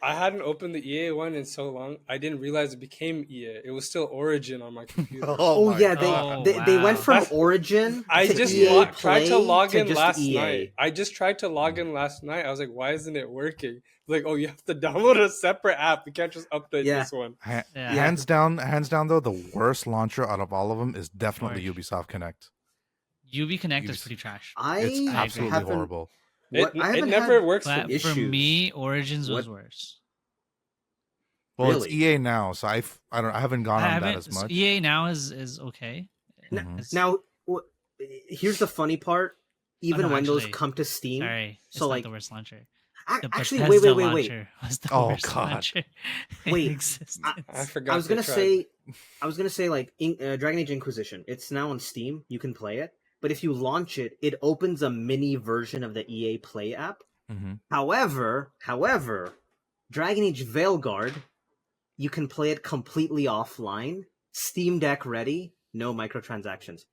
[SPEAKER 2] I hadn't opened the EA one in so long. I didn't realize it became EA. It was still Origin on my computer.
[SPEAKER 4] They went from Origin.
[SPEAKER 2] I just
[SPEAKER 4] EA
[SPEAKER 2] tried to log in last night. I just tried to log in last night. I was like, why isn't it working? Like, oh, you have to download a separate app. You can't just update this one.
[SPEAKER 1] Hands down though, the worst launcher out of all of them is definitely Ubisoft Connect.
[SPEAKER 3] Ubi Connect is pretty trash.
[SPEAKER 1] It's absolutely horrible.
[SPEAKER 2] It never works for
[SPEAKER 3] me. For me, Origins was worse.
[SPEAKER 1] Well, really? It's EA now, so I haven't gone on that as much.
[SPEAKER 3] EA now is okay.
[SPEAKER 4] Now, here's the funny part. Even when those come to Steam,
[SPEAKER 3] it's not the worst launcher.
[SPEAKER 4] Actually, wait.
[SPEAKER 3] Was the worst launcher
[SPEAKER 4] I forgot. I was gonna say, like Dragon Age Inquisition. It's now on Steam. You can play it. But if you launch it, it opens a mini version of the EA Play app. However, Dragon Age Veilguard, you can play it completely offline, Steam Deck ready, no microtransactions.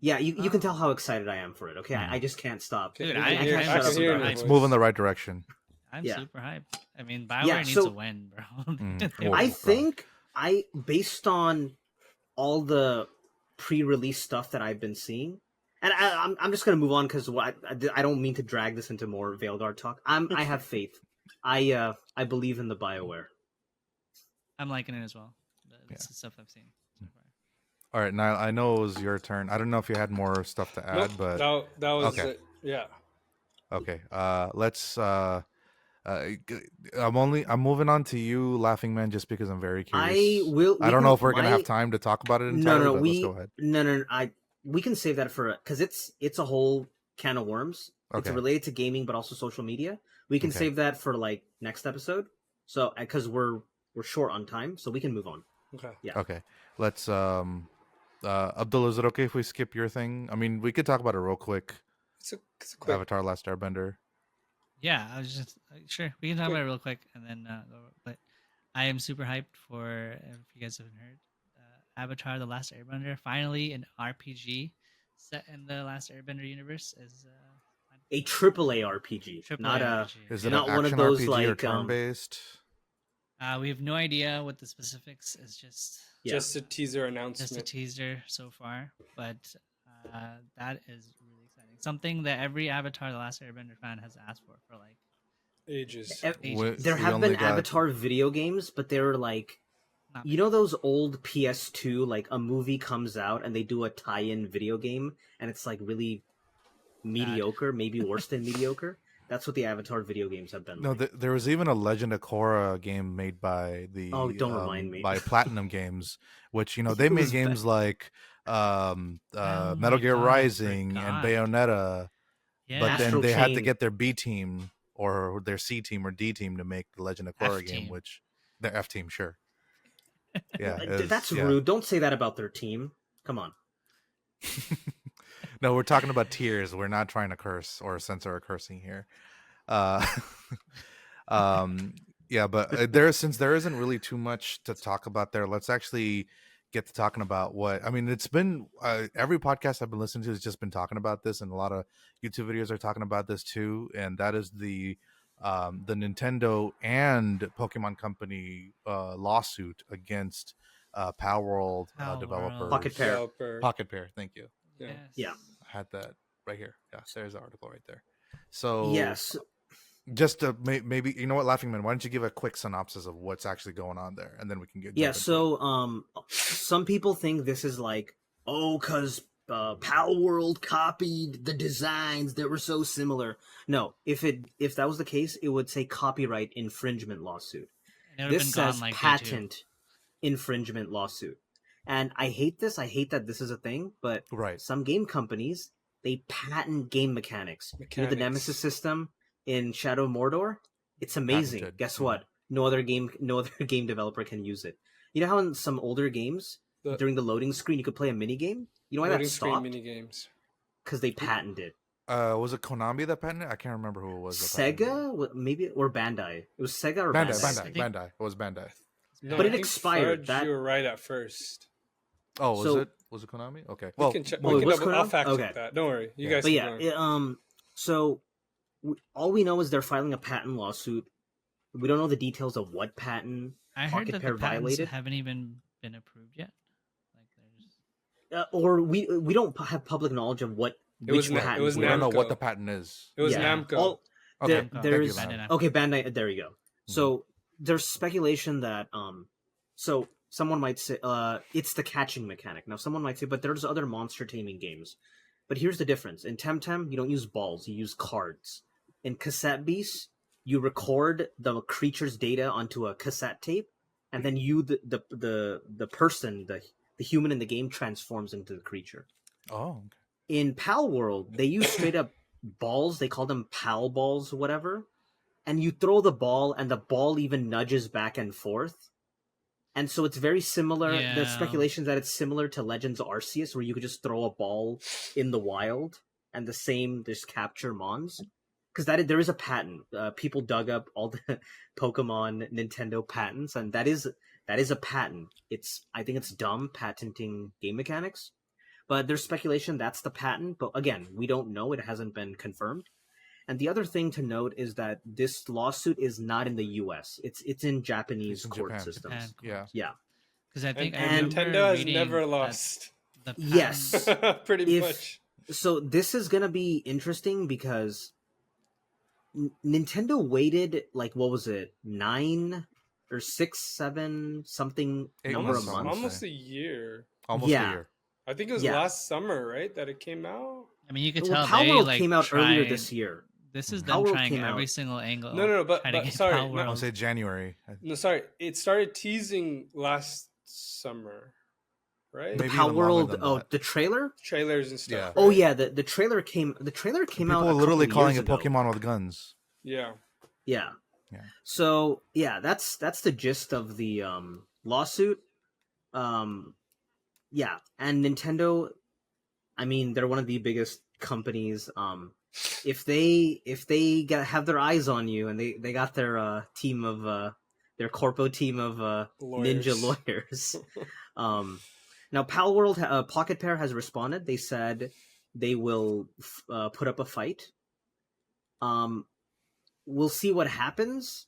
[SPEAKER 4] Yeah, you can tell how excited I am for it. Okay, I just can't stop.
[SPEAKER 3] Dude,
[SPEAKER 4] I can't shut up about it.
[SPEAKER 1] It's moving in the right direction.
[SPEAKER 3] I'm super hyped. I mean, BioWare needs to win, bro.
[SPEAKER 4] I think based on all the pre-release stuff that I've been seeing. And I'm just gonna move on because I don't mean to drag this into more Veilguard talk. I have faith. I believe in the BioWare.
[SPEAKER 3] I'm liking it as well. That's the stuff I've seen so far.
[SPEAKER 1] All right, Nael, I know it was your turn. I don't know if you had more stuff to add, but
[SPEAKER 2] that was it. Yeah.
[SPEAKER 1] Okay. Let's. I'm moving on to you, Laughing Man, just because I'm very curious. I don't know if we're gonna have time to talk about it entirely. Let's go ahead.
[SPEAKER 4] No. We can save that for because it's a whole can of worms. Okay. It's related to gaming, but also social media. We can save that for like next episode. So because we're short on time, so we can move on.
[SPEAKER 2] Okay.
[SPEAKER 4] Yeah.
[SPEAKER 1] Okay. Let's. Abdul, is it okay if we skip your thing? I mean, we could talk about it real quick.
[SPEAKER 2] It's a quick.
[SPEAKER 1] Avatar: Last Airbender.
[SPEAKER 3] Yeah, I was just sure we can talk about it real quick and then. But I am super hyped for if you guys haven't heard. Avatar: The Last Airbender, finally an RPG set in the Last Airbender universe is
[SPEAKER 4] a AAA RPG, not
[SPEAKER 3] RPG.
[SPEAKER 1] Is it
[SPEAKER 4] not
[SPEAKER 1] an
[SPEAKER 4] one of those
[SPEAKER 1] RPG
[SPEAKER 4] like
[SPEAKER 1] or turn-based?
[SPEAKER 3] We have no idea what the specifics is. Just
[SPEAKER 2] a teaser announcement.
[SPEAKER 3] Just a teaser so far, but that is really something that every Avatar: The Last Airbender fan has asked for like
[SPEAKER 2] ages.
[SPEAKER 4] There have been Avatar video games, but they're like, you know, those old PS2, like a movie comes out and they do a tie-in video game, and it's like really mediocre, maybe worse than mediocre. That's what the Avatar video games have been.
[SPEAKER 1] No,
[SPEAKER 4] like.
[SPEAKER 1] there was even a Legend of Korra game made by the
[SPEAKER 4] don't remind me.
[SPEAKER 1] by Platinum Games, which they made games like Metal Gear
[SPEAKER 3] God,
[SPEAKER 1] Rising and Bayonetta,
[SPEAKER 3] yeah.
[SPEAKER 1] but
[SPEAKER 4] Astral
[SPEAKER 1] then they had to
[SPEAKER 4] Chain.
[SPEAKER 1] get their B team or their C team or D team to make the Legend of Korra game, which their F team, sure. Yeah,
[SPEAKER 4] that's rude. Don't say that about their team. Come on.
[SPEAKER 1] No, we're talking about tiers. We're not trying to curse or censor or cursing here. Yeah, but since there isn't really too much to talk about there, let's actually get to talking about what I mean. It's been every podcast I've been listening to has just been talking about this, and a lot of YouTube videos are talking about this too. And that is the Nintendo and Pokemon Company lawsuit against Palworld developers. Pocket Pair. Thank you.
[SPEAKER 4] Yeah.
[SPEAKER 1] I had that right here. Yeah, there's the article right there. So
[SPEAKER 4] yes,
[SPEAKER 1] just to maybe, you know what, Laughing Man, why don't you give a quick synopsis of what's actually going on there, and then we can get
[SPEAKER 4] so some people think this is like, because Palworld copied the designs that were so similar. No, if that was the case, it would say copyright infringement lawsuit. This says like patent infringement lawsuit. And I hate this. I hate that this is a thing, but some game companies, they patent game mechanics. You know, the Nemesis system in Shadow of Mordor? It's amazing. Patented. Guess what? No other game developer can use it. You know how in some older games, during the loading screen, you could play a mini game? You know why that stopped?
[SPEAKER 2] Mini games.
[SPEAKER 4] Because they patented it.
[SPEAKER 1] Was it Konami that patented it? I can't remember who it was.
[SPEAKER 4] Sega? Maybe, or Bandai. It was Sega or Bandai.
[SPEAKER 1] Bandai. It was Bandai.
[SPEAKER 2] No,
[SPEAKER 4] but it expired.
[SPEAKER 2] You were right at first.
[SPEAKER 1] Oh, was it Konami? Okay. Well,
[SPEAKER 2] I'll fact check that. Don't worry. You guys.
[SPEAKER 4] But so all we know is they're filing a patent lawsuit. We don't know the details of what patent.
[SPEAKER 3] I heard that the patents haven't even been approved yet.
[SPEAKER 4] Or we don't have public knowledge of what which patent.
[SPEAKER 1] We don't know what the patent is.
[SPEAKER 2] It was Namco.
[SPEAKER 4] There's Bandai. There you go. So there's speculation that so someone might say it's the catching mechanic. Now someone might say, but there's other monster taming games. But here's the difference. In Temtem, you don't use balls, you use cards. In Cassette Beast, you record the creature's data onto a cassette tape, and then the person, the human in the game, transforms into the creature.
[SPEAKER 1] Oh, okay.
[SPEAKER 4] In Palworld, they use straight up balls. They call them Pal balls or whatever. And you throw the ball, and the ball even nudges back and forth. And so it's very similar. Yeah. The speculation that it's similar to Legends Arceus, where you could just throw a ball in the wild, and there's capture mons. Because there is a patent. People dug up all the Pokemon Nintendo patents, and that is a patent. I think it's dumb patenting game mechanics, but there's speculation that's the patent. But again, we don't know. It hasn't been confirmed. And the other thing to note is that this lawsuit is not in the U.S. It's in Japanese court systems.
[SPEAKER 1] Yeah.
[SPEAKER 3] Because I think
[SPEAKER 2] Nintendo has never lost.
[SPEAKER 4] Yes,
[SPEAKER 2] pretty much.
[SPEAKER 4] So this is gonna be interesting because Nintendo waited, like, what was it, 9 or 6, 7 something number of months,
[SPEAKER 2] almost a year.
[SPEAKER 1] A year.
[SPEAKER 2] I think it was last summer, right, that it came out.
[SPEAKER 3] I mean, you could tell
[SPEAKER 4] Palworld came out earlier this year.
[SPEAKER 3] This is them trying every single angle.
[SPEAKER 2] No, but sorry,
[SPEAKER 1] I'll say January.
[SPEAKER 2] No, sorry, it started teasing last summer, right?
[SPEAKER 4] The Palworld, the
[SPEAKER 2] trailers and stuff.
[SPEAKER 1] Yeah.
[SPEAKER 2] Right?
[SPEAKER 4] Oh yeah, the trailer came. The trailer came out.
[SPEAKER 1] People were literally calling it Pokemon with guns.
[SPEAKER 2] Yeah.
[SPEAKER 4] So that's the gist of the lawsuit. And Nintendo, I mean, they're one of the biggest companies. If they have their eyes on you, and they got their team of their corpo team of ninja lawyers. Now Palworld, Pocket Pair has responded. They said they will put up a fight. We'll see what happens.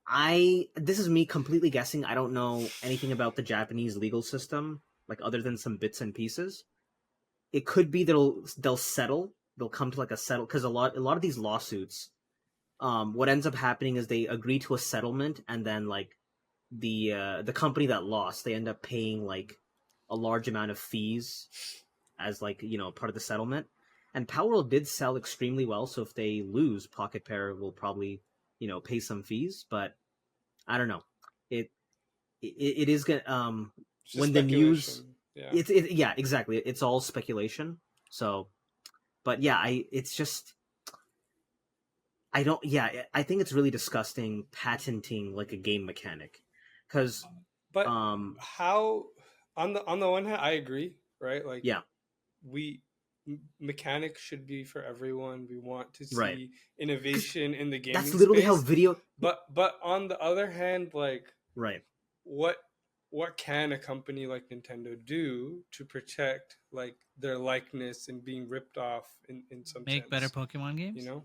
[SPEAKER 4] This is me completely guessing. I don't know anything about the Japanese legal system, like, other than some bits and pieces. it could be they'll settle. They'll come to like a settle, because a lot of these lawsuits, what ends up happening is they agree to a settlement, and then like the company that lost, they end up paying like a large amount of fees as like, you know, part of the settlement. And Palworld did sell extremely well, so if they lose, Pocket Pair will probably, you know, pay some fees. But I don't know. It is gonna when the news, yeah, exactly. It's all speculation. So, but yeah, it's just I don't. Yeah, I think it's really disgusting patenting like a game mechanic, because
[SPEAKER 2] but how on the one hand I agree, right? Like,
[SPEAKER 4] yeah,
[SPEAKER 2] mechanics should be for everyone. We want to see
[SPEAKER 4] right.
[SPEAKER 2] innovation in the gaming
[SPEAKER 4] That's literally
[SPEAKER 2] space.
[SPEAKER 4] how video.
[SPEAKER 2] But on the other hand, like,
[SPEAKER 4] right,
[SPEAKER 2] what can a company like Nintendo do to protect like their likeness and being ripped off in some
[SPEAKER 3] make
[SPEAKER 2] sense?
[SPEAKER 3] better Pokemon games?
[SPEAKER 2] You know.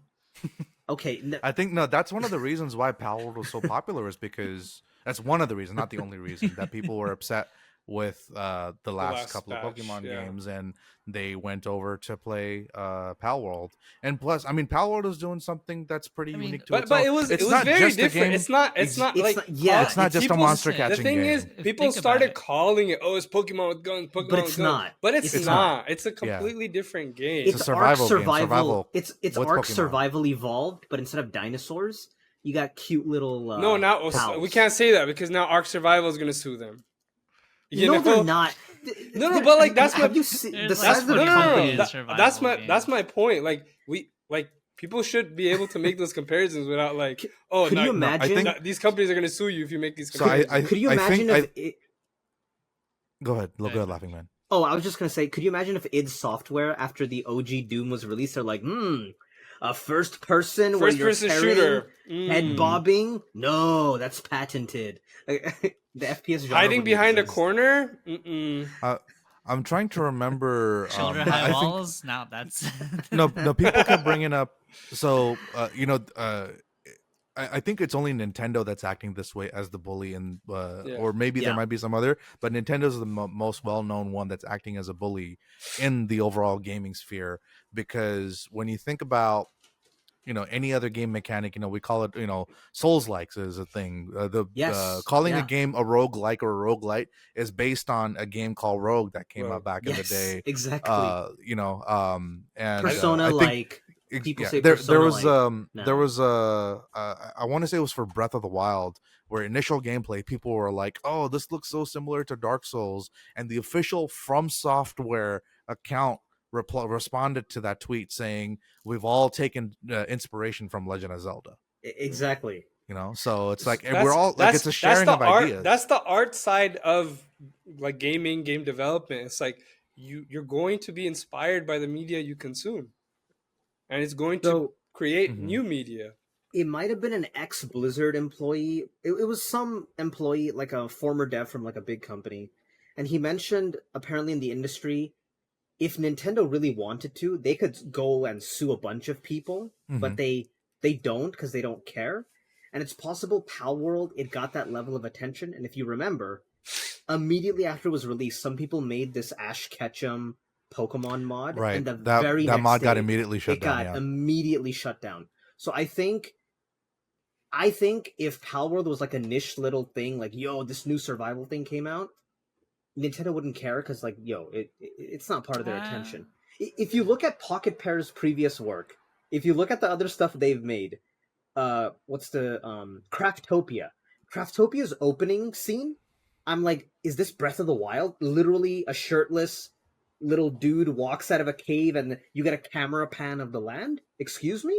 [SPEAKER 4] Okay,
[SPEAKER 1] I think that's one of the reasons why Palworld was so popular, is because that's one of the reasons, not the only reason, that people were upset with the last couple
[SPEAKER 2] batch,
[SPEAKER 1] of Pokemon games, and they went over to play Palworld. And plus, I mean, Palworld is doing something that's pretty unique to
[SPEAKER 2] but it was
[SPEAKER 1] not
[SPEAKER 2] very
[SPEAKER 1] just
[SPEAKER 2] different. It's not
[SPEAKER 1] it's
[SPEAKER 2] not
[SPEAKER 1] just a monster catching
[SPEAKER 2] The thing
[SPEAKER 1] game.
[SPEAKER 2] is, people started calling it, it's Pokemon with guns, Pokemon
[SPEAKER 4] but
[SPEAKER 2] with
[SPEAKER 4] it's
[SPEAKER 2] guns.
[SPEAKER 4] not.
[SPEAKER 2] But it's not. It's a completely different game.
[SPEAKER 4] It's
[SPEAKER 1] a survival game.
[SPEAKER 4] Survival. It's Ark
[SPEAKER 1] Pokemon.
[SPEAKER 4] Survival Evolved, but instead of dinosaurs, you got cute little
[SPEAKER 2] no, now we can't say that, because now Ark Survival is going to sue them.
[SPEAKER 4] No, they're not.
[SPEAKER 2] No, but like that's
[SPEAKER 4] have
[SPEAKER 2] my.
[SPEAKER 4] you seen the
[SPEAKER 3] size
[SPEAKER 4] size of the company?
[SPEAKER 2] That's my point. Like people should be able to make those comparisons without like,
[SPEAKER 4] could you imagine?
[SPEAKER 2] These companies are going to sue you if you make these comparisons.
[SPEAKER 4] So could you imagine
[SPEAKER 1] Go ahead, Laughing Man.
[SPEAKER 4] Oh, I was just gonna say, could you imagine if id Software, after the OG Doom was released, they're like, a first person
[SPEAKER 2] shooter,
[SPEAKER 4] head bobbing? No, that's patented. The FPS genre
[SPEAKER 2] hiding behind
[SPEAKER 4] exist.
[SPEAKER 2] a corner.
[SPEAKER 1] I'm trying to remember.
[SPEAKER 3] Shoulder high walls. Now that's
[SPEAKER 1] no. People kept bringing up. So I think it's only Nintendo that's acting this way as the bully, and or maybe there might be some other, but Nintendo's the most well-known one that's acting as a bully in the overall gaming sphere. Because when you think about, any other game mechanic, we call it, Souls-likes is a thing. Calling a game a roguelike or a roguelite is based on a game called Rogue that came out back in the day.
[SPEAKER 4] Exactly.
[SPEAKER 1] And
[SPEAKER 4] Persona-like. People say
[SPEAKER 1] there was I want to say it was for Breath of the Wild, where initial gameplay people were like, oh, this looks so similar to Dark Souls, and the official From Software account responded to that tweet saying, we've all taken inspiration from Legend of Zelda.
[SPEAKER 4] Exactly.
[SPEAKER 1] So it's like we're all like, it's a sharing of ideas.
[SPEAKER 2] That's the art side of like game development. It's like you're going to be inspired by the media you consume, and it's going to create new media.
[SPEAKER 4] It might have been an ex-Blizzard employee. It was some employee, like a former dev from like a big company. And he mentioned, apparently in the industry, if Nintendo really wanted to, they could go and sue a bunch of people, but they don't, because they don't care. And it's possible Palworld, it got that level of attention. And if you remember, immediately after it was released, some people made this Ash Ketchum Pokemon mod,
[SPEAKER 1] right?
[SPEAKER 4] And
[SPEAKER 1] that mod got immediately shut down.
[SPEAKER 4] It got immediately shut down. So I think if Palworld was like a niche little thing, like, yo, this new survival thing came out, Nintendo wouldn't care, because like, yo, it's not part of their attention. If you look at Pocket Pair's previous work, if you look at the other stuff they've made, what's the Craftopia? Craftopia opening scene, I'm like, is this Breath of the Wild? Literally a shirtless little dude walks out of a cave and you get a camera pan of the land? Excuse me?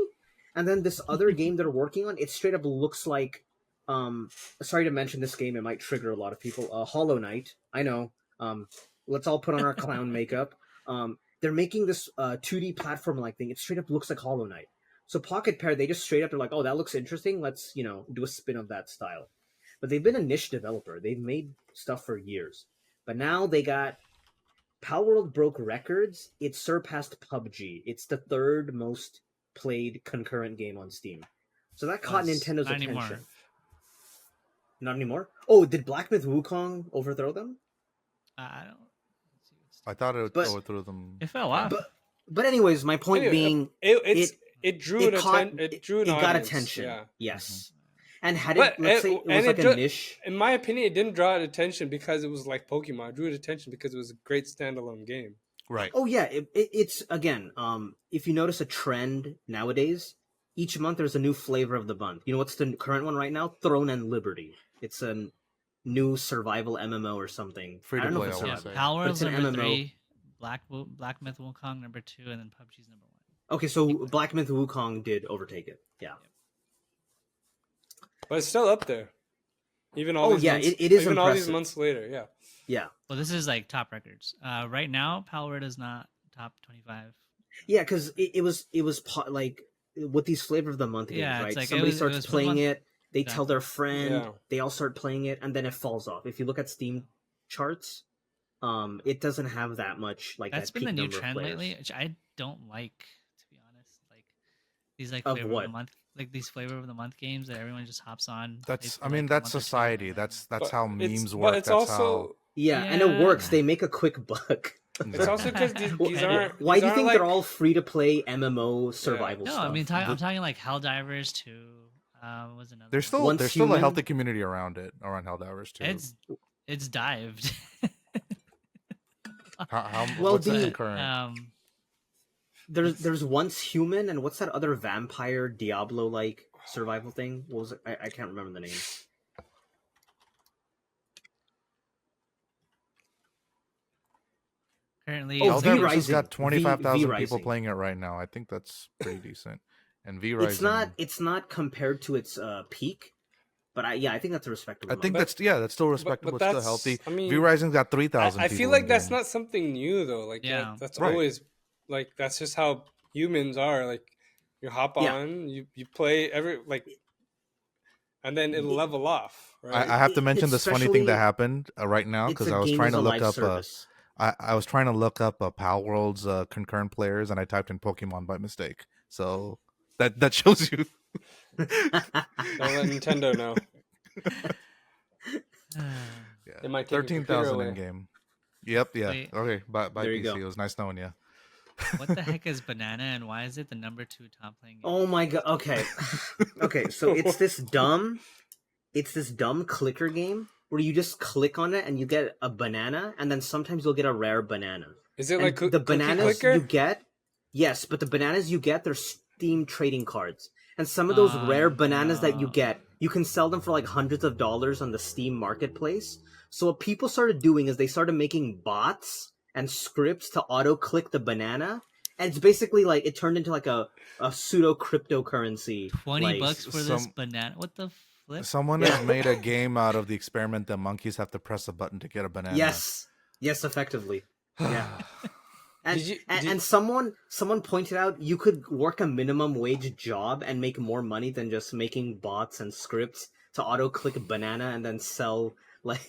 [SPEAKER 4] And then this other game they're working on, it straight up looks like, sorry to mention this game, it might trigger a lot of people, Hollow Knight. I know. Let's all put on our clown makeup. They're making this 2D platform-like thing. It straight up looks like Hollow Knight. So Pocket Pair, they just straight up, they're like, oh, that looks interesting. Let's, do a spin of that style. But they've been a niche developer. They've made stuff for years. But now they got... Palworld broke records. It surpassed PUBG. It's the third most played concurrent game on Steam. So that caught Nintendo's attention.
[SPEAKER 3] Anymore.
[SPEAKER 4] Not anymore? Oh, did Black Myth Wukong overthrow them?
[SPEAKER 3] I don't.
[SPEAKER 1] I thought it would go through them.
[SPEAKER 3] It fell off.
[SPEAKER 4] But anyways, my point being,
[SPEAKER 2] it drew an audience.
[SPEAKER 4] Got attention.
[SPEAKER 2] Yeah.
[SPEAKER 4] Yes. And had
[SPEAKER 2] But
[SPEAKER 4] let's say it was like a niche.
[SPEAKER 2] In my opinion, it didn't draw attention because it was like Pokemon. It drew attention because it was a great standalone game.
[SPEAKER 1] Right.
[SPEAKER 4] Oh yeah, it's again. If you notice a trend nowadays, each month there's a new flavor of the month. You know what's the current one right now? Throne and Liberty. It's a new survival MMO or something.
[SPEAKER 1] Free to play.
[SPEAKER 3] Palworld's number 3, Black Myth Wukong number 2, and then PUBG's number 1.
[SPEAKER 4] Okay, so Black Myth Wukong did overtake it. Yeah.
[SPEAKER 2] But it's still up there. Even all
[SPEAKER 4] it is
[SPEAKER 2] even
[SPEAKER 4] impressive.
[SPEAKER 2] All these months later, yeah.
[SPEAKER 4] Yeah.
[SPEAKER 3] Well, this is like top records. Right now, Palworld is not top 25.
[SPEAKER 4] Yeah, because it was like with these flavor of the month games, right?
[SPEAKER 3] Like
[SPEAKER 4] somebody starts playing it, they tell their friend, they all start playing it, and then it falls off. If you look at Steam charts, it doesn't have that much like
[SPEAKER 3] that's
[SPEAKER 4] that
[SPEAKER 3] been
[SPEAKER 4] peak
[SPEAKER 3] the new
[SPEAKER 4] number
[SPEAKER 3] trend
[SPEAKER 4] of players.
[SPEAKER 3] lately, which I don't like, to be honest. Like these like flavor of the month, like these flavor of the month games that everyone just hops on.
[SPEAKER 1] That's that's society. That's how memes work.
[SPEAKER 2] But it's also
[SPEAKER 4] and it works. They make a quick buck.
[SPEAKER 2] It's also because these aren't.
[SPEAKER 4] Why do you think they're all free to play MMO survival stuff?
[SPEAKER 3] No, I mean I'm talking like Helldivers 2. Was another.
[SPEAKER 1] There's still a healthy community around Helldivers 2.
[SPEAKER 3] It's dived.
[SPEAKER 1] What's the current?
[SPEAKER 4] There's Once Human, and what's that other vampire Diablo like survival thing? What was it? I can't remember the name.
[SPEAKER 3] Currently,
[SPEAKER 1] Helldivers has got 25,000 people playing it right now. I think that's pretty decent. And V-Rising,
[SPEAKER 4] it's not compared to its peak, but I think that's a respectable.
[SPEAKER 1] I think that's still respectable. It's still healthy.
[SPEAKER 2] I mean,
[SPEAKER 1] V-Rising's got 3,000.
[SPEAKER 2] I feel like that's not something new though. Like that's always like that's just how humans are. Like you hop on, you play and then it'll level off. Right?
[SPEAKER 1] I have to mention this funny thing that happened right now because I was trying to look up. I was trying to look up Palworld's concurrent players, and I typed in Pokemon by mistake. So that shows you.
[SPEAKER 2] Don't let Nintendo know. It might take
[SPEAKER 1] 13,000 in game. Yep. Yeah.
[SPEAKER 3] Wait.
[SPEAKER 1] Okay. Bye
[SPEAKER 4] There you
[SPEAKER 1] PC.
[SPEAKER 4] go.
[SPEAKER 1] It was nice knowing you.
[SPEAKER 3] What the heck is Banana, and why is it the number 2 top playing game?
[SPEAKER 4] Oh my god. Okay. Okay. So it's this dumb clicker game where you just click on it and you get a banana, and then sometimes you'll get a rare banana.
[SPEAKER 2] Is it like
[SPEAKER 4] the bananas
[SPEAKER 2] clicker?
[SPEAKER 4] you get? Yes, but the bananas you get, they're Steam trading cards. And some of those rare bananas that you get, you can sell them for like hundreds of dollars on the Steam marketplace. So what people started doing is they started making bots and scripts to auto-click the banana. And it's basically like, it turned into like a pseudo cryptocurrency.
[SPEAKER 3] $20 for this banana? What the flip?
[SPEAKER 1] Someone has made a game out of the experiment that monkeys have to press a button to get a banana.
[SPEAKER 4] Yes, effectively. Yeah. And someone pointed out you could work a minimum wage job and make more money than just making bots and scripts to auto click a banana and then sell like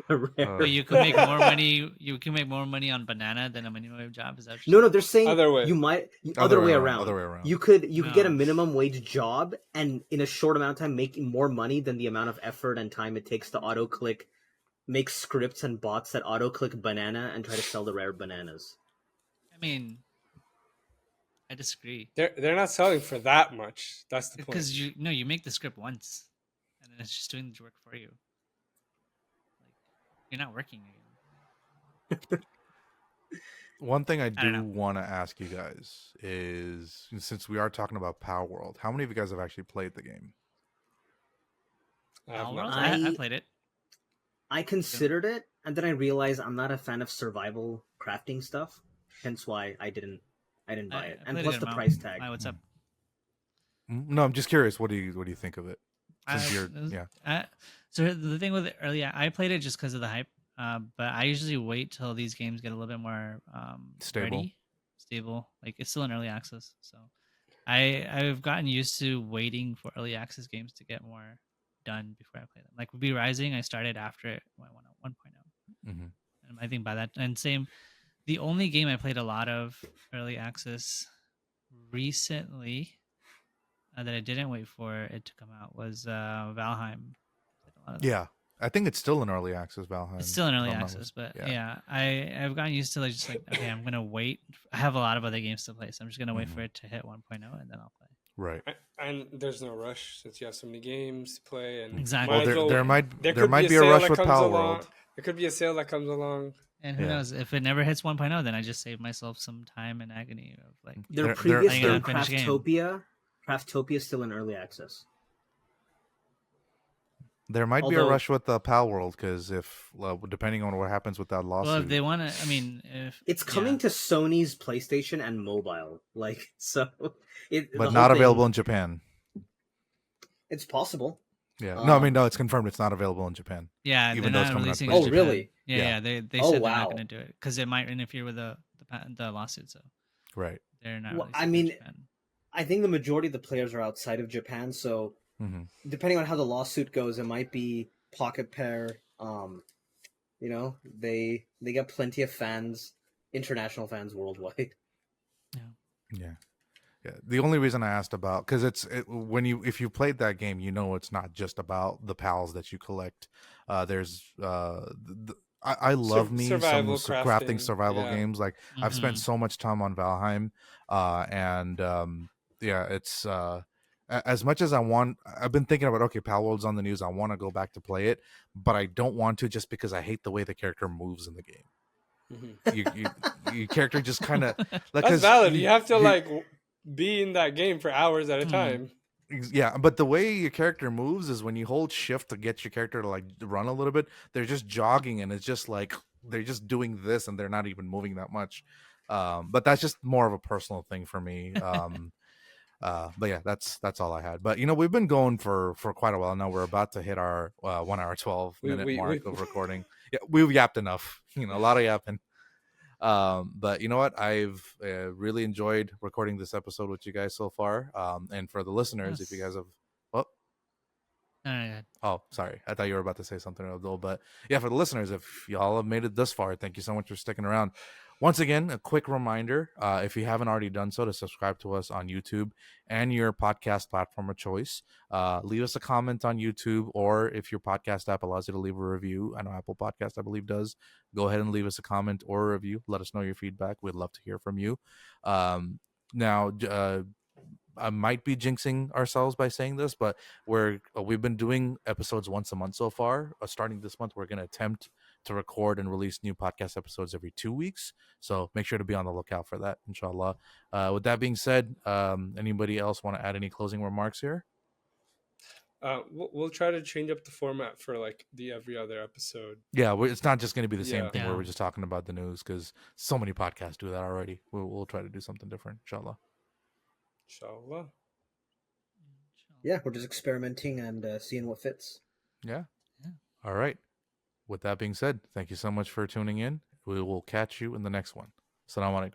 [SPEAKER 4] a rare.
[SPEAKER 3] But you could make more money. You can make more money on banana than a minimum wage job. Is that
[SPEAKER 4] no? They're saying
[SPEAKER 2] other way.
[SPEAKER 4] You might
[SPEAKER 1] other way
[SPEAKER 4] around. You could get a minimum wage job and in a short amount of time make more money than the amount of effort and time it takes to auto click, make scripts and bots that auto click banana and try to sell the rare bananas.
[SPEAKER 3] I mean, I disagree.
[SPEAKER 2] They're not selling for that much. That's the point.
[SPEAKER 3] Because you make the script once, and then it's just doing the work for you. Like you're not working again.
[SPEAKER 1] One thing I do want to ask you guys is, since we are talking about Palworld, how many of you guys have actually played the game?
[SPEAKER 3] I played it.
[SPEAKER 4] I considered it, and then I realized I'm not a fan of survival crafting stuff. Hence why I didn't buy it. And plus the price tag.
[SPEAKER 3] Hi, what's up?
[SPEAKER 1] No, I'm just curious. What do you think of it?
[SPEAKER 3] So the thing with it earlier, I played it just because of the hype. But I usually wait till these games get a little bit more stable. Like it's still in early access, so I've gotten used to waiting for early access games to get more done before I play them. Like Be Rising, I started after it went 1.0.
[SPEAKER 1] Mm-hmm.
[SPEAKER 3] And I think by that, and same. The only game I played a lot of early access recently that I didn't wait for it to come out was Valheim.
[SPEAKER 1] Yeah, I think it's still in early access, Valheim.
[SPEAKER 3] It's still in early access, but yeah, I've gotten used to like just like okay, I'm gonna wait. I have a lot of other games to play, so I'm just gonna wait for it to hit 1.0 and then I'll play.
[SPEAKER 1] Right.
[SPEAKER 2] And there's no rush since you have so many games to play, and
[SPEAKER 3] exactly.
[SPEAKER 1] Well, there might be a rush with Palworld.
[SPEAKER 2] There could be a sale that comes along.
[SPEAKER 3] And who knows if it never hits 1.0, then I just save myself some time and agony of like
[SPEAKER 4] their previous game, Craftopia, still in early access.
[SPEAKER 1] There might be a rush with the Palworld because if depending on what happens with that lawsuit.
[SPEAKER 3] Well, if they want to, I mean, if
[SPEAKER 4] it's coming to Sony's PlayStation and mobile, like so,
[SPEAKER 1] but not available in Japan.
[SPEAKER 4] It's possible.
[SPEAKER 1] Yeah, no, it's confirmed. It's not available in Japan.
[SPEAKER 3] Yeah,
[SPEAKER 1] even
[SPEAKER 3] though
[SPEAKER 1] it's coming
[SPEAKER 4] out. Oh, really?
[SPEAKER 3] Yeah. They said they're not going to do it because it might interfere with the lawsuit. So
[SPEAKER 1] right,
[SPEAKER 3] they're not.
[SPEAKER 4] Well, I mean, I think the majority of the players are outside of Japan, so depending on how the lawsuit goes, it might be Pocket Pair. You know, they got plenty of fans, international fans worldwide.
[SPEAKER 1] Yeah. The only reason I asked about because if you played that game, you know it's not just about the pals that you collect. There's I love some crafting survival games. Like I've spent so much time on Valheim, and it's as much as I've been thinking about Palworld's on the news. I want to go back to play it, but I don't want to just because I hate the way the character moves in the game. Your character just kind of like
[SPEAKER 2] that's valid. You have to be in that game for hours at a time.
[SPEAKER 1] Yeah, but the way your character moves is when you hold shift to get your character to like run a little bit, they're just jogging and it's just like they're just doing this and they're not even moving that much. But that's just more of a personal thing for me. But yeah, that's all I had. But we've been going for quite a while now. We're about to hit our 1 hour 12-minute mark of recording. Yeah, we've yapped enough. A lot of yapping. But you know what? I've really enjoyed recording this episode with you guys so far. And for the listeners, if you guys have, oh, sorry, I thought you were about to say something, Abdul. But yeah, for the listeners, if y'all have made it this far, thank you so much for sticking around. Once again, a quick reminder, if you haven't already done so, to subscribe to us on YouTube and your podcast platform of choice. Leave us a comment on YouTube, or if your podcast app allows you to leave a review, I know Apple Podcast, I believe, does, go ahead and leave us a comment or a review. Let us know your feedback. We'd love to hear from you. Now, I might be jinxing ourselves by saying this, but we've been doing episodes once a month so far. Starting this month, we're going to attempt to record and release new podcast episodes every 2 weeks. So make sure to be on the lookout for that, inshallah. With that being said, anybody else want to add any closing remarks here?
[SPEAKER 2] We'll try to change up the format for like the every other episode.
[SPEAKER 1] Yeah, it's not just going to be the same thing where we're just talking about the news, because so many podcasts do that already. We'll try to do something different, inshallah.
[SPEAKER 2] Inshallah.
[SPEAKER 4] Yeah, we're just experimenting and seeing what fits.
[SPEAKER 1] Yeah. All right. With that being said, thank you so much for tuning in. We will catch you in the next one. Assalamu Alaikum.